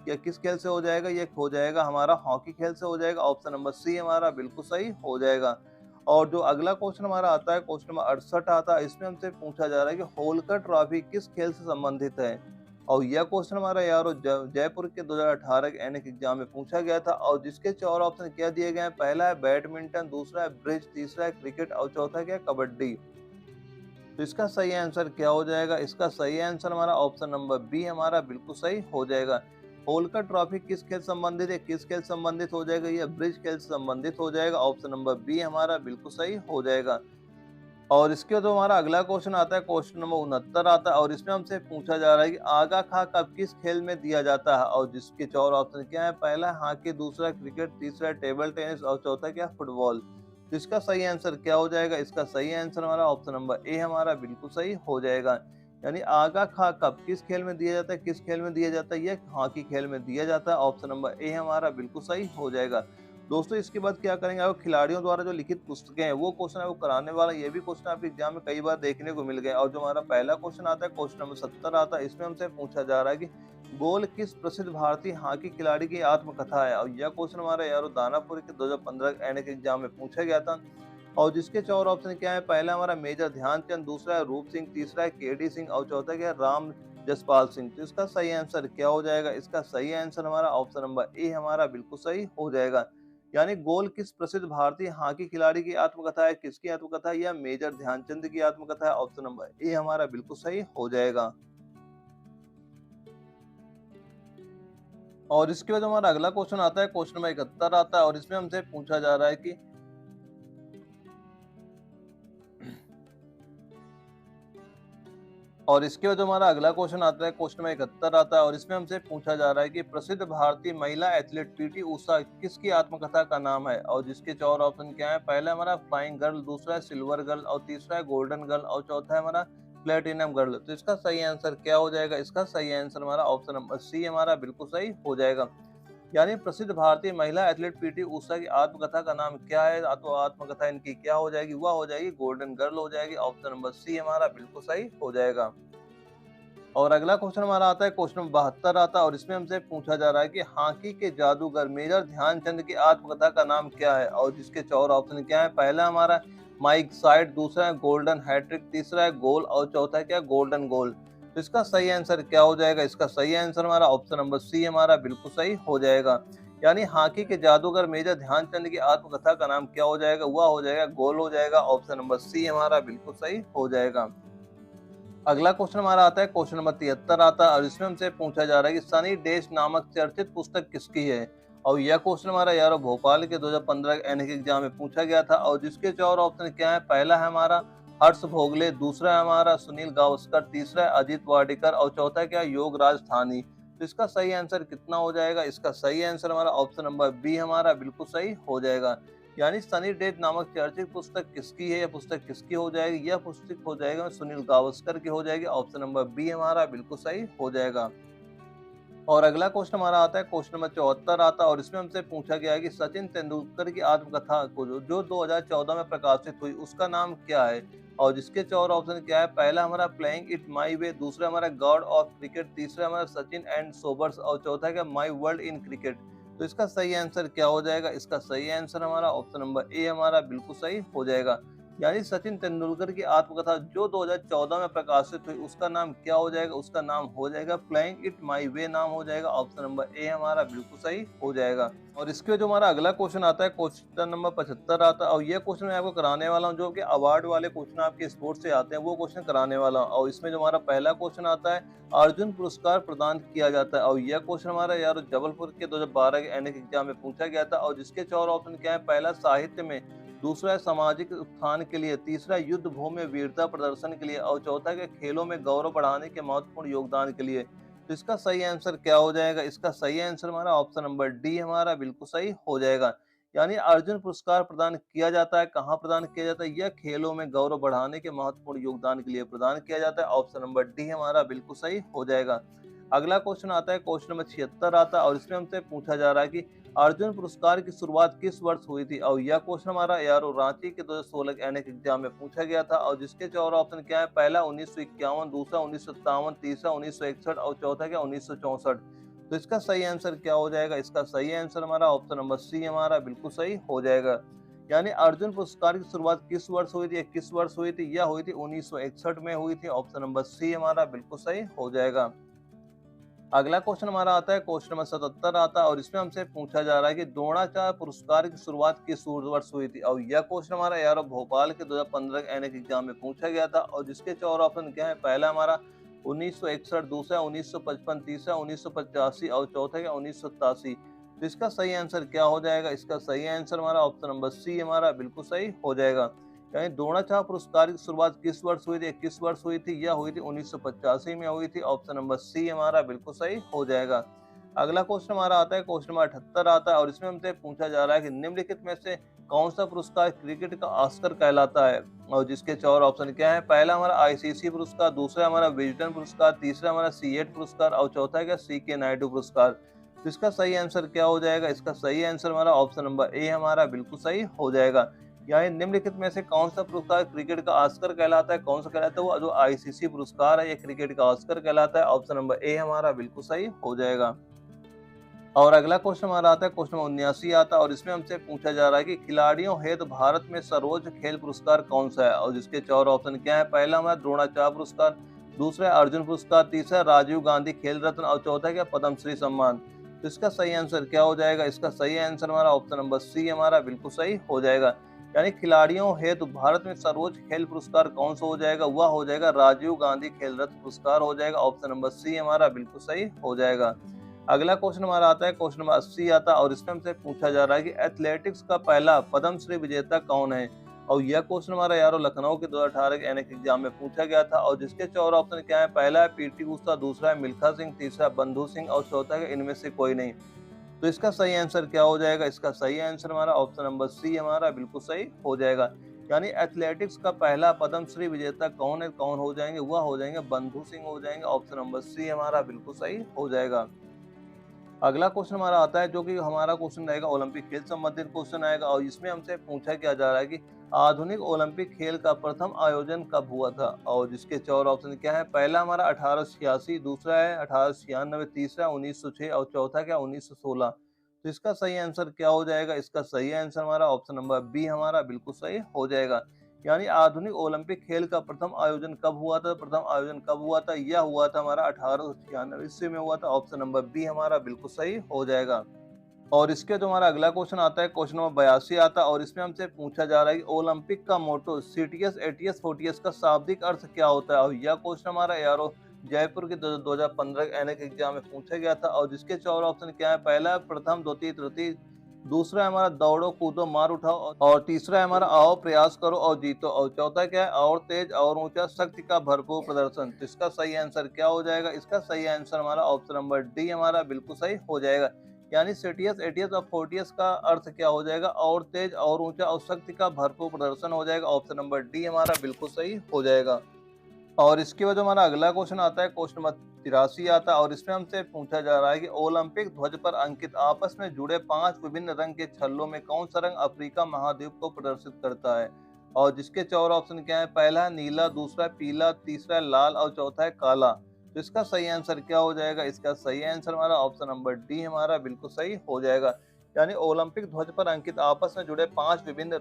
या किस खेल से हो जाएगा? ये हो जाएगा हमारा हॉकी खेल से हो जाएगा। ऑप्शन नंबर सी हमारा बिल्कुल सही हो जाएगा। और जो अगला क्वेश्चन हमारा आता है, क्वेश्चन नंबर 68 आता है। इसमें हमसे पूछा जा रहा है कि होलकर ट्रॉफी किस खेल से संबंधित है? और यह क्वेश्चन हमारा यारो जयपुर के 2018 के एनएक एग्जाम में पूछा गया था और जिसके 4 ऑप्शन क्या दिए गए हैं, पहला है बैडमिंटन, दूसरा है ब्रिज, तीसरा है क्रिकेट और चौथा क्या है कबड्डी। तो इसका सही आंसर क्या हो जाएगा? इसका सही आंसर हमारा ऑप्शन नंबर बी हमारा बिल्कुल सही हो जाएगा। होलकर ट्रॉफी किस खेल संबंधित है? किस खेल संबंधित हो जाएगा? यह ब्रिज खेल से संबंधित हो जाएगा। ऑप्शन नंबर बी हमारा बिल्कुल सही हो जाएगा। और इसके बाद हमारा अगला क्वेश्चन आता है, क्वेश्चन नंबर 69 आता है और इसमें हमसे पूछा जा रहा है कि आगा खा कब किस खेल में दिया जाता है? और जिसके 4 ऑप्शन क्या है? पहला है हॉकी, दूसरा क्रिकेट, तीसरा टेबल टेनिस और चौथा क्या फुटबॉल। तो इसका सही आंसर क्या हो जाएगा? इसका सही आंसर हमारा ऑप्शन नंबर ए हमारा बिल्कुल सही हो जाएगा। यानी आगा खा कब किस खेल में दिया जाता है? किस खेल में दिया जाता है? यह हॉकी खेल में दिया जाता है। ऑप्शन नंबर ए हमारा बिल्कुल सही हो जाएगा। दोस्तों इसके बाद क्या करेंगे, आपको खिलाड़ियों द्वारा जो लिखित पुस्तकें हैं वो क्वेश्चन है वो कराने वाला, ये भी क्वेश्चन आपके एग्जाम में कई बार देखने को मिल गए। और जो हमारा पहला क्वेश्चन आता है, क्वेश्चन नंबर 70 आता है, इसमें हमसे पूछा जा रहा है कि गोल किस प्रसिद्ध भारतीय हॉकी खिलाड़ी की आत्मकथा है? और यह क्वेश्चन हमारा यारो दानापुर के 2015 एनएक एग्जाम में पूछा गया था। और जिसके 4 ऑप्शन क्या है? पहला हमारा मेजर ध्यानचंद, दूसरा है रूप सिंह, तीसरा है केडी सिंह और चौथा क्या है राम जसपाल सिंह। तो इसका सही आंसर क्या हो जाएगा? इसका सही आंसर हमारा ऑप्शन नंबर ए हमारा बिल्कुल सही हो जाएगा। यानी गोल किस प्रसिद्ध भारतीय हॉकी खिलाड़ी की आत्मकथा है? किसकी आत्मकथा है? या मेजर ध्यानचंद की आत्मकथा है। ऑप्शन नंबर ए हमारा बिल्कुल सही हो जाएगा। और इसके बाद हमारा अगला क्वेश्चन आता है, क्वेश्चन नंबर 71 आता है और इसमें हमसे पूछा जा रहा है कि और इसके बाद हमारा अगला क्वेश्चन आता है, क्वेश्चन नंबर 71 आता है और इसमें हमसे पूछा जा रहा है कि प्रसिद्ध भारतीय महिला एथलीट पीटी उषा किसकी आत्मकथा का नाम है? और जिसके 4 ऑप्शन क्या है? पहला हमारा फ्लाइंग गर्ल, दूसरा है सिल्वर गर्ल और तीसरा है गोल्डन गर्ल और चौथा है हमारा प्लेटिनम गर्ल। तो इसका सही आंसर क्या हो जाएगा? इसका सही आंसर हमारा ऑप्शन नंबर सी हमारा बिल्कुल सही हो जाएगा। यानी प्रसिद्ध भारतीय महिला एथलीट पीटी उषा की आत्मकथा का नाम क्या है? तो आत्मकथा इनकी क्या हो जाएगी? वह हो जाएगी गोल्डन गर्ल हो जाएगी। ऑप्शन नंबर सी हमारा बिल्कुल सही हो जाएगा। और अगला क्वेश्चन हमारा आता है, क्वेश्चन नंबर 72 आता है और इसमें हमसे पूछा जा रहा है कि हॉकी के जादूगर मेजर ध्यानचंद की आत्मकथा का नाम क्या है? और जिसके 4 ऑप्शन क्या है? पहला हमारा माइक साइड, दूसरा है गोल्डन हैट्रिक, तीसरा है गोल और चौथा है क्या गोल्डन गोल। तो इसका सही आंसर क्या हो जाएगा? इसका सही आंसर हमारा ऑप्शन नंबर सी हमारा बिल्कुल सही हो जाएगा। यानी हॉकी के जादूगर मेजर ध्यानचंद की आत्मकथा का नाम क्या हो जाएगा? वह हो जाएगा गोल हो जाएगा। ऑप्शन नंबर सी हमारा बिल्कुल सही हो जाएगा। अगला क्वेश्चन हमारा आता है, क्वेश्चन नंबर 73 आता है और इसमें हमसे पूछा जा रहा है कि सनी डेज नामक चर्चित पुस्तक किसकी है? और यह क्वेश्चन हमारा यारो भोपाल के 2015 एनएक एग्जाम में पूछा गया था। और जिसके 4 ऑप्शन क्या है? पहला है हमारा हर्ष भोगले, दूसरा है हमारा सुनील गावस्कर, तीसरा है अजीत वाडेकर और चौथा क्या योगराज थानी। तो इसका सही आंसर कितना हो जाएगा? इसका सही आंसर हमारा ऑप्शन नंबर बी हमारा बिल्कुल सही हो जाएगा। यानी सनी डेज नामक चर्चित पुस्तक किसकी है? यह पुस्तक किसकी हो जाएगी? यह पुस्तक हो जाएगा सुनील गावस्कर की हो जाएगी। ऑप्शन नंबर बी हमारा बिल्कुल सही हो जाएगा। और अगला क्वेश्चन हमारा आता है, क्वेश्चन नंबर 74 आता है और इसमें हमसे पूछा गया है कि सचिन तेंदुलकर की आत्मकथा को जो 2014 में प्रकाशित हुई उसका नाम क्या है? और जिसके 4 ऑप्शन क्या है? पहला हमारा प्लेइंग इट माई वे, दूसरा हमारा गॉड ऑफ क्रिकेट, तीसरा हमारा सचिन एंड सोबर्स और चौथा क्या माई वर्ल्ड इन क्रिकेट। तो इसका सही आंसर क्या हो जाएगा? इसका सही आंसर हमारा ऑप्शन नंबर ए हमारा बिल्कुल सही हो जाएगा। यानी सचिन तेंदुलकर की आत्मकथा जो 2014 में प्रकाशित हुई उसका नाम क्या हो जाएगा? उसका नाम हो जाएगा प्लेइंग इट माई वे नाम हो जाएगा। ऑप्शन नंबर ए हमारा बिल्कुल सही हो जाएगा। और इसके जो हमारा अगला क्वेश्चन आता है, क्वेश्चन नंबर 75 आता है और ये क्वेश्चन मैं आपको कराने वाला हूँ जो कि अवार्ड वाले क्वेश्चन आपके स्पोर्ट्स से आते हैं वो क्वेश्चन कराने वाला हूँ। और इसमें जो हमारा पहला क्वेश्चन आता है, अर्जुन पुरस्कार प्रदान किया जाता है और यह क्वेश्चन हमारा यार जबलपुर के 2012 के एनएक एग्जाम में पूछा गया था। और जिसके 4 ऑप्शन क्या है? पहला साहित्य में, दूसरा है सामाजिक उत्थान के लिए, तीसरा युद्ध भूमि में वीरता प्रदर्शन के लिए और चौथा के खेलों में गौरव बढ़ाने के महत्वपूर्ण योगदान के लिए। तो इसका सही आंसर क्या हो जाएगा? इसका सही आंसर हमारा ऑप्शन नंबर डी हमारा बिल्कुल सही हो जाएगा। यानी अर्जुन पुरस्कार प्रदान किया जाता है, कहाँ प्रदान किया जाता है? यह खेलों में गौरव बढ़ाने के महत्वपूर्ण योगदान के लिए प्रदान किया जाता है। ऑप्शन नंबर डी हमारा बिल्कुल सही हो जाएगा। अगला क्वेश्चन आता है, क्वेश्चन नंबर 76 आता है और इसमें हमसे पूछा जा रहा है कि अर्जुन पुरस्कार की शुरुआत किस वर्ष हुई थी? और यह क्वेश्चन हमारा यारो रांची के 2016 के एनएक एग्जाम में पूछा गया था। और जिसके 4 ऑप्शन क्या है? पहला 1951, दूसरा 1957, तीसरा 1961 और चौथा क्या 1964। तो इसका सही आंसर क्या हो जाएगा? इसका सही आंसर हमारा ऑप्शन नंबर सी हमारा बिल्कुल सही हो जाएगा। यानी अर्जुन पुरस्कार की शुरुआत किस वर्ष हुई थी? किस वर्ष हुई थी? यह हुई थी 1961 में हुई थी। ऑप्शन नंबर सी हमारा बिल्कुल सही हो जाएगा। अगला क्वेश्चन हमारा आता है, क्वेश्चन नंबर 77 आता है और इसमें हमसे पूछा जा रहा है कि द्रोणाचार्य पुरस्कार की शुरुआत किस वर्ष हुई थी। और यह क्वेश्चन हमारा यार भोपाल के 2015 के एनएक एग्जाम में पूछा गया था और जिसके चार ऑप्शन क्या है, पहला हमारा 1961, दूसरा 1955, तीसरा 1985 और चौथा क्या 1987। तो इसका सही आंसर क्या हो जाएगा, इसका सही आंसर हमारा ऑप्शन नंबर सी हमारा बिल्कुल सही हो जाएगा। यानी द्रोणाचार्य पुरस्कार की शुरुआत किस वर्ष हुई थी, किस वर्ष हुई थी, यह हुई थी 1985 में हुई थी। ऑप्शन नंबर सी हमारा बिल्कुल सही हो जाएगा। अगला क्वेश्चन हमारा आता है, क्वेश्चन नंबर 78 आता है और इसमें हमसे पूछा जा रहा है कि निम्नलिखित में से कौन सा पुरस्कार क्रिकेट का ऑस्कर कहलाता है। और जिसके चार ऑप्शन क्या है, पहला हमारा आईसीसी पुरस्कार, दूसरा हमारा विजडन पुरस्कार, तीसरा हमारा सीएट पुरस्कार और चौथा क्या सी के नायडू पुरस्कार। तो इसका सही आंसर क्या हो जाएगा, इसका सही आंसर हमारा ऑप्शन नंबर ए हमारा बिल्कुल सही हो जाएगा। यानी निम्नलिखित में से कौन सा पुरस्कार क्रिकेट का ऑस्कर कहलाता है, कौन सा कहलाता है, वो जो आईसीसी पुरस्कार है ये क्रिकेट का ऑस्कर कहलाता है। ऑप्शन नंबर ए हमारा बिल्कुल सही हो जाएगा। और अगला क्वेश्चन हमारा आता है, क्वेश्चन नंबर 79 आता है और इसमें हमसे पूछा जा रहा है कि खिलाड़ियों हेतु भारत में सर्वोच्च खेल पुरस्कार कौन सा है। और जिसके चार ऑप्शन क्या है, पहला हमारा द्रोणाचार्य पुरस्कार, दूसरा अर्जुन पुरस्कार, तीसरा राजीव गांधी खेल रत्न और चौथा क्या पद्मश्री सम्मान। तो इसका सही आंसर क्या हो जाएगा, इसका सही आंसर हमारा ऑप्शन नंबर सी हमारा बिल्कुल सही हो जाएगा। यानी खिलाड़ियों हेतु भारत में सर्वोच्च खेल पुरस्कार कौन सा हो जाएगा, वह हो जाएगा राजीव गांधी खेल रत्न पुरस्कार हो जाएगा। ऑप्शन नंबर सी हमारा बिल्कुल सही हो जाएगा। अगला क्वेश्चन हमारा आता है, क्वेश्चन नंबर 80 आता है और इसमें हमसे पूछा जा रहा है कि एथलेटिक्स का पहला पद्मश्री विजेता कौन है। और यह क्वेश्चन हमारा यारो लखनऊ के 2018 के एनएक एग्जाम में पूछा गया था और जिसके चार ऑप्शन क्या है, पहला है पीटी उषा, दूसरा है मिल्खा सिंह, तीसरा बंधु सिंह और चौथा है इनमें से कोई नहीं। तो इसका सही आंसर क्या हो जाएगा, इसका सही आंसर हमारा ऑप्शन नंबर सी हमारा बिल्कुल सही हो जाएगा। यानी एथलेटिक्स का पहला पद्मश्री विजेता कौन है, कौन हो जाएंगे, वह हो जाएंगे बंधु सिंह हो जाएंगे। ऑप्शन नंबर सी हमारा बिल्कुल सही हो जाएगा। अगला क्वेश्चन हमारा आता है जो कि हमारा क्वेश्चन रहेगा ओलंपिक खेल संबंधित क्वेश्चन आएगा और इसमें हमसे पूछा क्या जा रहा है कि आधुनिक ओलंपिक खेल का प्रथम आयोजन कब हुआ था। और जिसके चार ऑप्शन क्या है, पहला हमारा 1886, दूसरा है 1896, तीसरा 1906 और चौथा क्या 1916। तो इसका सही आंसर क्या हो जाएगा, इसका सही आंसर हमारा ऑप्शन नंबर बी हमारा बिल्कुल सही हो जाएगा। यानी आधुनिक ओलंपिक खेल का प्रथम आयोजन कब हुआ था, प्रथम आयोजन कब हुआ था, यह हुआ था हमारा 1896 ईस्वी में हुआ था। ऑप्शन नंबर बी हमारा बिल्कुल सही हो जाएगा। और इसके जो हमारा अगला क्वेश्चन आता है, क्वेश्चन नंबर 82 आता है और इसमें हमसे पूछा जा रहा है कि ओलंपिक का मोटो सीटीएस एटीएस फोर्टियस का शाब्दिक अर्थ क्या होता है। और यह क्वेश्चन हमारा यारो जयपुर के 2015 एनएक एग्जाम में पूछा गया था और जिसके चार ऑप्शन क्या है, पहला प्रथम, द्वितीय, तृतीय, दूसरा है हमारा दौड़ो कूदो मार उठाओ और तीसरा है हमारा आओ प्रयास करो और जीतो और चौथा क्या है और तेज और ऊंचा शक्ति का भरपूर प्रदर्शन। तो इसका सही आंसर क्या हो जाएगा, इसका सही आंसर हमारा ऑप्शन नंबर डी हमारा बिल्कुल सही हो जाएगा। यानी सीटीएस एटीएस और फोर्टियस का अर्थ क्या हो जाएगा, और तेज और ऊंचा और शक्ति का भरपूर प्रदर्शन हो जाएगा। ऑप्शन नंबर डी हमारा बिल्कुल सही हो जाएगा। और इसके बाद हमारा अगला क्वेश्चन आता है, क्वेश्चन नंबर 83 आता है और इसमें हमसे पूछा जा रहा है कि ओलंपिक ध्वज पर अंकित आपस में जुड़े 5 विभिन्न रंग के छल्लों में कौन सा रंग अफ्रीका महाद्वीप को प्रदर्शित करता है। और जिसके चार ऑप्शन क्या है, पहला है नीला, दूसरा है पीला, तीसरा है लाल और चौथा है काला। तो इसका सही आंसर क्या हो जाएगा, इसका सही आंसर हमारा ऑप्शन नंबर डी हमारा बिल्कुल सही हो जाएगा। यानी ओलंपिक ध्वज पर अंकित आपस में जुड़े 5 विभिन्न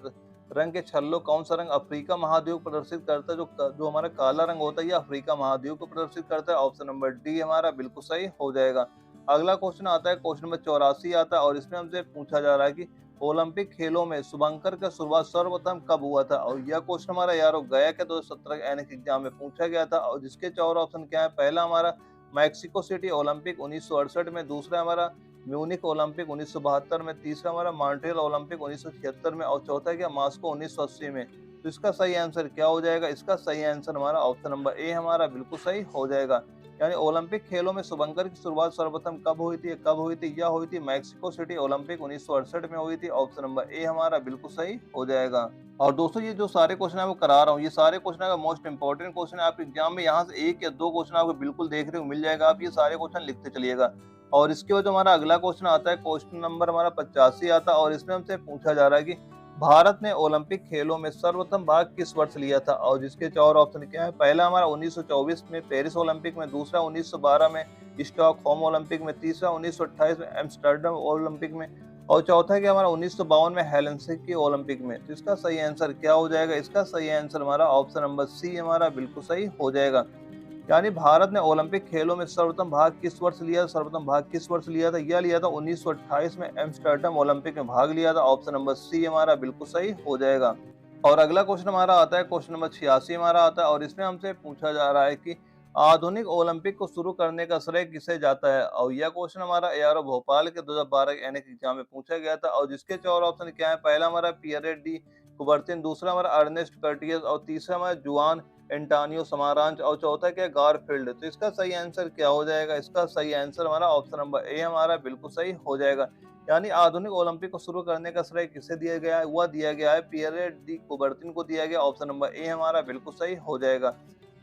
रंग के छल्लों कौन सा रंग अफ्रीका महाद्वीप प्रदर्शित करता है, जो हमारा काला रंग होता है ये अफ्रीका महाद्वीप को प्रदर्शित करता है। ऑप्शन नंबर डी हमारा बिल्कुल सही हो जाएगा। अगला क्वेश्चन आता है, क्वेश्चन नंबर 84 आता है और इसमें हमसे पूछा जा रहा है कि ओलंपिक खेलों में शुभंकर का शुरुआत सर्वप्रथम कब हुआ था। और यह क्वेश्चन हमारा यारो गया के 2017 एनएक एग्जाम में पूछा गया था और जिसके चार ऑप्शन क्या है, पहला हमारा मैक्सिको सिटी ओलंपिक 1968 में, दूसरा हमारा म्यूनिक ओलंपिक 1972 में, तीसरा हमारा मॉन्ट्रियल ओलंपिक 1976 में और चौथा क्या मास्को 1980 में। तो इसका सही आंसर क्या हो जाएगा, इसका सही आंसर हमारा ऑप्शन नंबर ए हमारा बिल्कुल सही हो जाएगा। यानी ओलंपिक खेलों में शुभंकर की शुरुआत सर्वप्रथम कब हुई थी, कब हुई थी, यह हुई थी मैक्सिको सिटी ओलंपिक 1968 में हुई थी। ऑप्शन नंबर ए हमारा बिल्कुल सही हो जाएगा। और दोस्तों ये जो सारे क्वेश्चन है वो करा रहा हूँ, ये सारे क्वेश्चन का मोस्ट इंपॉर्टेंट क्वेश्चन है आपके एग्जाम में, यहाँ से 1 या 2 क्वेश्चन आपको बिल्कुल देखने को मिल जाएगा, आप ये सारे क्वेश्चन लिखते चलिएगा। और इसके बाद हमारा अगला क्वेश्चन आता है, क्वेश्चन नंबर हमारा 85 आता है और इसमें हमसे पूछा जा रहा है कि भारत ने ओलंपिक खेलों में सर्वप्रथम भाग किस वर्ष लिया था। और जिसके चार ऑप्शन क्या है, पहला हमारा 1924 में पेरिस ओलंपिक में, दूसरा 1912 में स्टॉकहोम ओलंपिक में, तीसरा 1928 में एम्स्टर्डम ओलंपिक में और चौथा क्या हमारा 1952 में हेलसिंकी ओलंपिक में। तो इसका सही आंसर क्या हो जाएगा, इसका सही आंसर हमारा ऑप्शन नंबर सी हमारा बिल्कुल सही हो जाएगा। यानी भारत ने ओलंपिक खेलों में सर्वप्रथम भाग किस वर्ष लिया? सर्वप्रथम भाग किस वर्ष लिया था? यह लिया था 1928 में एम्स्टर्डम ओलंपिक में भाग लिया था। ऑप्शन नंबर सी हमारा बिल्कुल सही हो जाएगा। और अगला क्वेश्चन हमारा आता है, क्वेश्चन नंबर 86 हमारा आता है और इसमें हमसे पूछा जा रहा है कि आधुनिक ओलंपिक को शुरू करने का श्रेय किसे जाता है? और यह क्वेश्चन हमारा एआरओ भोपाल के 2012 के एनएक एग्जाम में पूछा गया था और जिसके चार ऑप्शन क्या है? पहला हमारा पियरे डी कुबर्तिन, दूसरा हमारा अर्नेस्ट कर्टियस और तीसरा हमारा जुआन एंटानियो समारांच और चौथा क्या है? गारफील्ड। तो इसका सही आंसर क्या हो जाएगा? इसका सही आंसर हमारा ऑप्शन नंबर ए हमारा बिल्कुल सही हो जाएगा। यानी आधुनिक ओलंपिक को शुरू करने का श्रेय किसे दिया गया है? वह दिया गया है पियरे डी कुबर्तिन को दिया गया। ऑप्शन नंबर ए हमारा बिल्कुल सही हो जाएगा।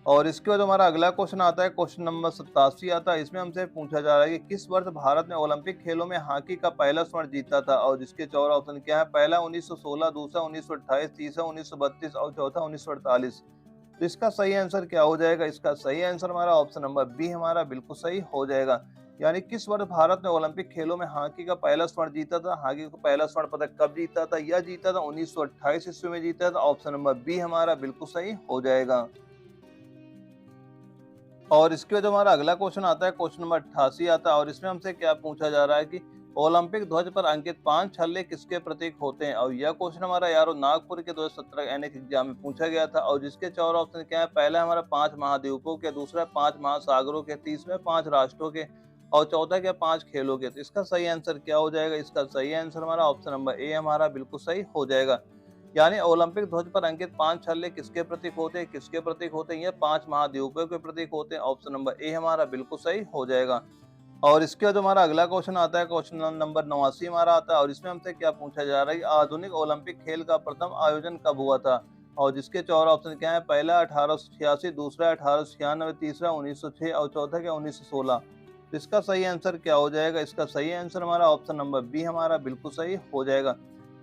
और इसके बाद हमारा अगला क्वेश्चन आता है, क्वेश्चन नंबर 87 आता है। इसमें हमसे पूछा जा रहा है कि किस वर्ष भारत ने ओलंपिक खेलों में हॉकी का पहला स्वर्ण जीता था? और जिसके चार ऑप्शन क्या है? पहला 1916, दूसरा 1928, तीसरा 1932 और चौथा 1948। तो इसका सही आंसर क्या हो जाएगा? इसका सही आंसर हमारा ऑप्शन नंबर बी हमारा बिल्कुल सही हो जाएगा। यानी किस वर्ष भारत ने ओलंपिक खेलों में हॉकी का पहला स्वर्ण जीता था? हॉकी का पहला स्वर्ण पदक कब जीता था? यह जीता था 1928 ईस्वी में जीता था। ऑप्शन नंबर बी हमारा बिल्कुल सही हो जाएगा। और इसके बाद हमारा अगला क्वेश्चन आता है, क्वेश्चन नंबर 88 आता है और इसमें हमसे क्या पूछा जा रहा है कि ओलंपिक ध्वज पर अंकित 5 छल्ले किसके प्रतीक होते हैं? और यह क्वेश्चन हमारा यारो नागपुर के 2017 एनएक एग्जाम में पूछा गया था और जिसके चार ऑप्शन क्या है? पहला हमारा 5 महाद्वीपों के, दूसरा 5 महासागरों के, तीसरा 5 राष्ट्रों के और चौथा क्या? 5 खेलों के। तो इसका सही आंसर क्या हो जाएगा? इसका सही आंसर हमारा ऑप्शन नंबर ए हमारा बिल्कुल सही हो जाएगा। यानी ओलंपिक ध्वज पर अंकित 5 छल्ले किसके प्रतीक होते हैं? किसके प्रतीक होते हैं? ये 5 महाद्वीपों के प्रतीक होते हैं। ऑप्शन नंबर ए हमारा बिल्कुल सही हो जाएगा। और इसके बाद हमारा अगला क्वेश्चन आता है, क्वेश्चन नंबर 89 हमारा आता है और इसमें हमसे क्या पूछा जा रहा है? आधुनिक ओलंपिक खेल का प्रथम आयोजन कब हुआ था? और जिसके चार ऑप्शन क्या है? पहला 1886, दूसरा 1896, तीसरा 1906 और चौथा क्या? 1916। तो इसका सही आंसर क्या हो जाएगा? इसका सही आंसर हमारा ऑप्शन नंबर बी हमारा बिल्कुल सही हो जाएगा।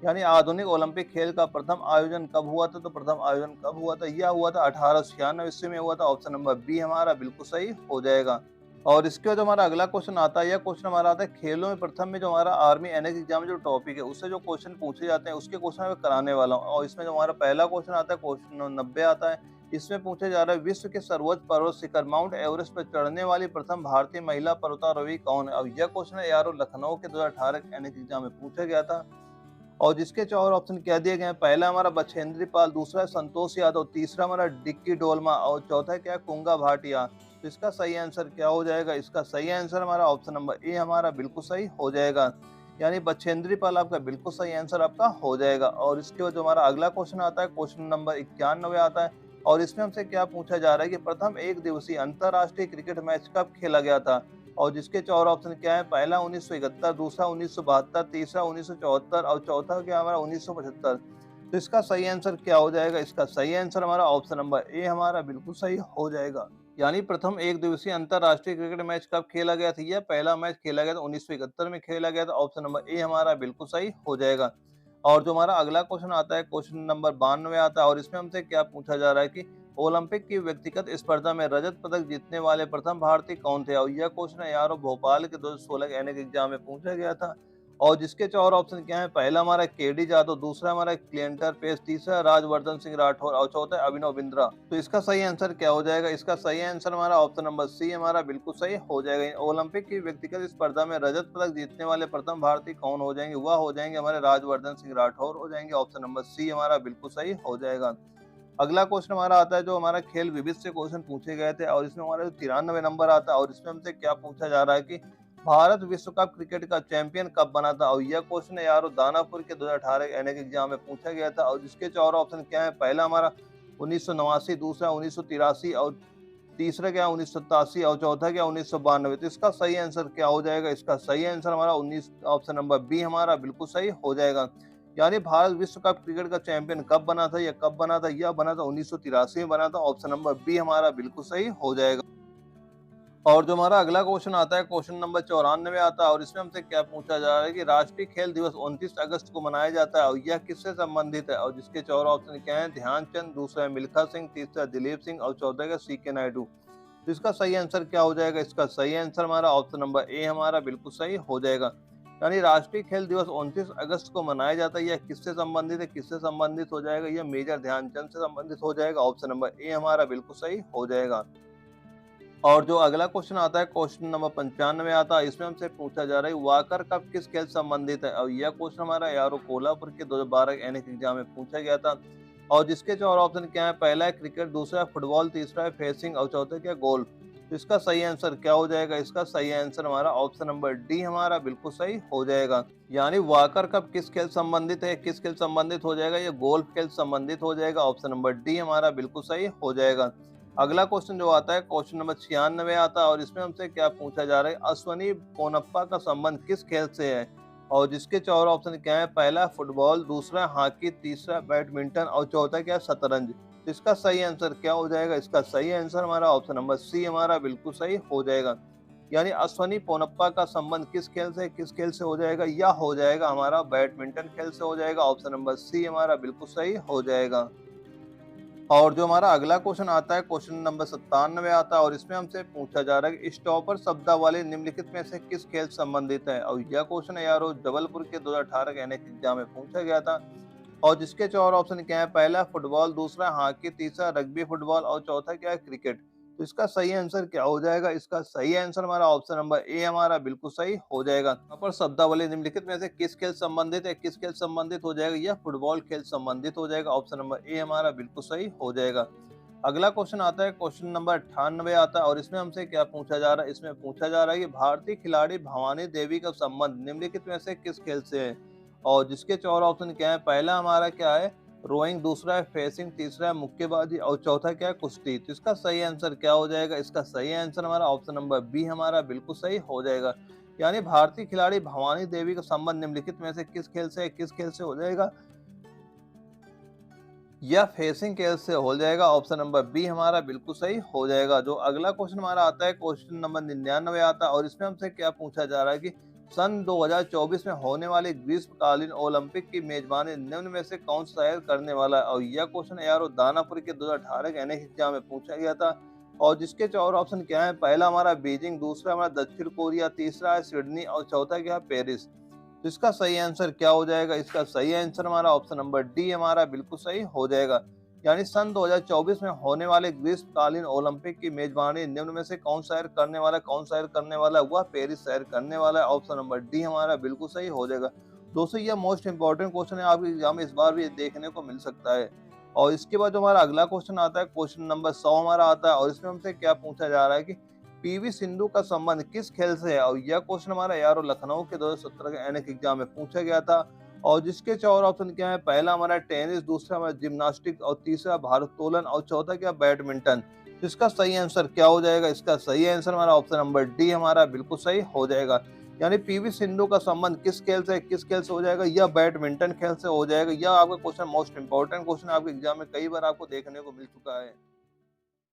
यानी आधुनिक ओलंपिक खेल का प्रथम आयोजन कब हुआ था? तो प्रथम आयोजन कब हुआ था? यह हुआ था 1896 ईस्वी में हुआ था। ऑप्शन नंबर बी हमारा बिल्कुल सही हो जाएगा। और इसके बाद हमारा अगला क्वेश्चन आता है, यह क्वेश्चन हमारा आता है खेलों में प्रथम में जो हमारा आर्मी एनएक्स एग्जाम में जो टॉपिक है उससे जो क्वेश्चन पूछे जाते हैं उसके क्वेश्चन मैं कराने वाला हूँ। और इसमें जो हमारा पहला क्वेश्चन आता है, क्वेश्चन 90 आता है। इसमें पूछा जा रहा है विश्व के सर्वोच्च पर्वत शिखर माउंट एवरेस्ट पर चढ़ने वाली प्रथम भारतीय महिला पर्वतारोही कौन है? अब यह क्वेश्चन है यारो लखनऊ के 2018 एनएक्स एग्जाम में पूछा गया था और जिसके चार ऑप्शन क्या दिए गए हैं? पहला हमारा बछेंद्री पाल, दूसरा है संतोष यादव, तीसरा हमारा डिक्की डोलमा और चौथा क्या है? कुंगा भाटिया। तो इसका सही आंसर क्या हो जाएगा? इसका सही आंसर हमारा ऑप्शन नंबर ए हमारा बिल्कुल सही हो जाएगा। यानी बछेंद्री पाल आपका बिल्कुल सही आंसर आपका हो जाएगा। और इसके बाद जो हमारा अगला क्वेश्चन आता है, क्वेश्चन नंबर 91 आता है और इसमें हमसे क्या पूछा जा रहा है कि प्रथम एक दिवसीय अंतरराष्ट्रीय क्रिकेट मैच कब खेला गया था? और जिसके चार ऑप्शन क्या है? पहला 1971, दूसरा 1972, तीसरा 1974 और चौथा क्या हमारा 1975। तो इसका सही आंसर क्या हो जाएगा? इसका सही आंसर हमारा ऑप्शन नंबर ए हमारा बिल्कुल सही हो जाएगा। यानी प्रथम एक दिवसीय अंतरराष्ट्रीय क्रिकेट मैच कब खेला गया था? यह पहला मैच खेला गया था 1971 में खेला गया था। ऑप्शन नंबर ए हमारा बिल्कुल सही हो जाएगा। और जो हमारा अगला क्वेश्चन आता है, क्वेश्चन नंबर 92 आता है और इसमें हमसे क्या पूछा जा रहा है कि ओलंपिक की व्यक्तिगत स्पर्धा में रजत पदक जीतने वाले प्रथम भारतीय कौन थे? और यह क्वेश्चन है यारो भोपाल के 2016 के एनएक एग्जाम में पूछा गया था और जिसके चार ऑप्शन क्या है? पहला हमारा केडी जादव, दूसरा हमारा क्लियंटर पेस, तीसरा राजवर्धन सिंह राठौर और चौथा अभिनव बिंद्रा। तो इसका सही आंसर क्या हो जाएगा? इसका सही आंसर हमारा ऑप्शन नंबर सी हमारा बिल्कुल सही हो जाएगा। ओलंपिक की व्यक्तिगत स्पर्धा में रजत पदक जीतने वाले प्रथम भारतीय कौन हो जाएंगे? वह हो जाएंगे हमारे राजवर्धन सिंह राठौर हो जाएंगे। ऑप्शन नंबर सी हमारा बिल्कुल सही हो जाएगा। अगला क्वेश्चन हमारा आता है, जो हमारा खेल विविध से क्वेश्चन पूछे गए थे और इसमें हमारा 93 नंबर आता है और इसमें हमसे क्या पूछा जा रहा है कि भारत विश्व कप क्रिकेट का चैंपियन कब बना था? और यह क्वेश्चन है यारो दानापुर के 2018 एनएक एग्जाम में पूछा गया था और जिसके चार ऑप्शन क्या है? पहला हमारा 1989, दूसरा 1983 और तीसरा क्या? 1987 और चौथा क्या? 1992। तो इसका सही आंसर क्या हो जाएगा? इसका सही आंसर हमारा 19 ऑप्शन नंबर बी हमारा बिल्कुल सही हो जाएगा। यानी भारत विश्व कप क्रिकेट का चैंपियन कब बना था? यह कब बना था? यह बना था 1983 में बना था। ऑप्शन नंबर बी हमारा बिल्कुल सही हो जाएगा। और जो हमारा अगला क्वेश्चन आता है, क्वेश्चन नंबर 94 आता है और इसमें हमसे क्या पूछा जा रहा है कि राष्ट्रीय खेल दिवस 29 अगस्त को मनाया जाता है और यह किससे संबंधित है? और जिसके चार ऑप्शन क्या है? ध्यानचंद, दूसरा है मिल्खा सिंह, तीसरा दिलीप सिंह और चौथा का सीके नायडू। तो इसका सही आंसर क्या हो जाएगा? इसका सही आंसर हमारा ऑप्शन नंबर ए हमारा बिल्कुल सही हो जाएगा। यानी राष्ट्रीय खेल दिवस 29 अगस्त को मनाया जाता है। यह किससे संबंधित है? किससे संबंधित हो जाएगा? यह मेजर ध्यानचंद से संबंधित हो जाएगा। ऑप्शन नंबर ए हमारा बिल्कुल सही हो जाएगा। और जो अगला क्वेश्चन आता है, क्वेश्चन नंबर 95 आता है, इसमें हमसे पूछा जा रहा है वाकर कप किस खेल से संबंधित है। और यह क्वेश्चन हमारा यारो कोल्हापुर के 2012 एनएक एग्जाम में पूछा गया था। और जिसके चार ऑप्शन क्या है, पहला है क्रिकेट, दूसरा है फुटबॉल, तीसरा है फेंसिंग और चौथा क्या गोल्फ। तो इसका सही आंसर क्या हो जाएगा, इसका सही आंसर हमारा ऑप्शन नंबर डी हमारा बिल्कुल सही हो जाएगा। यानी वाकर कप किस खेल संबंधित है, किस खेल संबंधित हो जाएगा, ये गोल्फ खेल संबंधित हो जाएगा। ऑप्शन नंबर डी हमारा बिल्कुल सही हो जाएगा। अगला क्वेश्चन जो आता है, क्वेश्चन नंबर 96 आता है, और इसमें हमसे क्या पूछा जा रहा है, अश्वनी पोनप्पा का संबंध किस खेल से है। और जिसके चार ऑप्शन क्या है, पहला फुटबॉल, दूसरा हॉकी, तीसरा बैडमिंटन और चौथा क्या शतरंज। तो इसका सही आंसर क्या हो जाएगा, इसका सही आंसर हमारा ऑप्शन नंबर सी हमारा बिल्कुल सही हो जाएगा। यानी अश्वनी पोनप्पा का संबंध किस खेल से, किस खेल से हो जाएगा, या हो जाएगा हमारा बैडमिंटन खेल से हो जाएगा। ऑप्शन नंबर सी हमारा बिल्कुल सही हो जाएगा। और जो हमारा अगला क्वेश्चन आता है, क्वेश्चन नंबर 97 आता है, और इसमें हमसे पूछा जा रहा है कि स्टॉपर शब्दावली निम्नलिखित में से किस खेल से संबंधित है। और यह क्वेश्चन है यारो जबलपुर के 2018 के एनएक एग्जाम में पूछा गया था। और जिसके चार ऑप्शन क्या है, पहला फुटबॉल, दूसरा हॉकी, तीसरा रग्बी फुटबॉल और चौथा क्या है क्रिकेट। तो इसका सही आंसर क्या हो जाएगा, इसका सही आंसर हमारा ऑप्शन नंबर ए हमारा बिल्कुल सही हो जाएगा। यहाँ पर शब्दावली निम्नलिखित में से किस खेल संबंधित है, किस खेल संबंधित हो जाएगा, यह फुटबॉल खेल संबंधित हो जाएगा। ऑप्शन नंबर ए हमारा बिल्कुल सही हो जाएगा। अगला क्वेश्चन आता है, क्वेश्चन नंबर 98 आता है, और इसमें हमसे क्या पूछा जा रहा है, इसमें पूछा जा रहा है कि भारतीय खिलाड़ी भवानी देवी का संबंध निम्नलिखित में से किस खेल से है। और जिसके चार ऑप्शन क्या है, पहला हमारा क्या है रोइंग, दूसरा है फेसिंग, तीसरा है मुक्केबाजी और चौथा क्या है कुश्ती। तो इसका सही आंसर क्या हो जाएगा, इसका सही आंसर हमारा ऑप्शन नंबर बी हमारा बिल्कुल सही हो जाएगा। यानी भारतीय खिलाड़ी भवानी देवी का संबंध निम्नलिखित में से किस खेल से, किस खेल से हो जाएगा, या फेसिंग खेल से हो जाएगा। ऑप्शन नंबर बी हमारा बिल्कुल सही हो जाएगा। जो अगला क्वेश्चन हमारा आता है, क्वेश्चन नंबर 99 आता है, और इसमें हमसे क्या पूछा जा रहा है कि सन 2024 में होने वाले ग्रीष्मकालीन ओलंपिक की मेजबानी निम्न में से कौन सा शहर करने वाला है। और यह क्वेश्चन यारो दानापुर के 2018 के एनएक एग्जाम में पूछा गया था। और जिसके चार ऑप्शन क्या है, पहला हमारा बीजिंग, दूसरा हमारा दक्षिण कोरिया, तीसरा है सिडनी और चौथा क्या है पेरिस। तो इसका सही आंसर क्या हो जाएगा, इसका सही आंसर हमारा ऑप्शन नंबर डी हमारा बिल्कुल सही हो जाएगा। यानी सन 2024 में होने वाले ग्रीष्मकालीन ओलंपिक की मेजबानी निम्न में से कौन शहर करने वाला है, कौन शहर करने वाला है, वह पेरिस शहर करने वाला है। ऑप्शन नंबर डी हमारा बिल्कुल सही हो जाएगा। दोस्तों ये मोस्ट इंपॉर्टेंट क्वेश्चन है, आपके एग्जाम में इस बार भी देखने को मिल सकता है। और इसके बाद जो हमारा अगला क्वेश्चन आता है, क्वेश्चन नंबर 100 हमारा आता है, और इसमें हमसे क्या पूछा जा रहा है कि पीवी सिंधु का संबंध किस खेल से है। और यह क्वेश्चन हमारा यारो लखनऊ के 2017 के एनएक एग्जाम में पूछा गया था। और जिसके चार ऑप्शन क्या है, पहला हमारा टेनिस, दूसरा हमारा जिम्नास्टिक और तीसरा भारोत्तोलन और चौथा क्या बैडमिंटन। तो इसका सही आंसर क्या हो जाएगा, इसका सही आंसर हमारा ऑप्शन नंबर डी हमारा बिल्कुल सही हो जाएगा। यानी पीवी सिंधु का संबंध किस खेल से, किस खेल से हो जाएगा, या बैडमिंटन खेल से हो जाएगा। यह आपका क्वेश्चन मोस्ट इंपॉर्टेंट क्वेश्चन आपके एग्जाम में कई बार आपको देखने को मिल चुका है।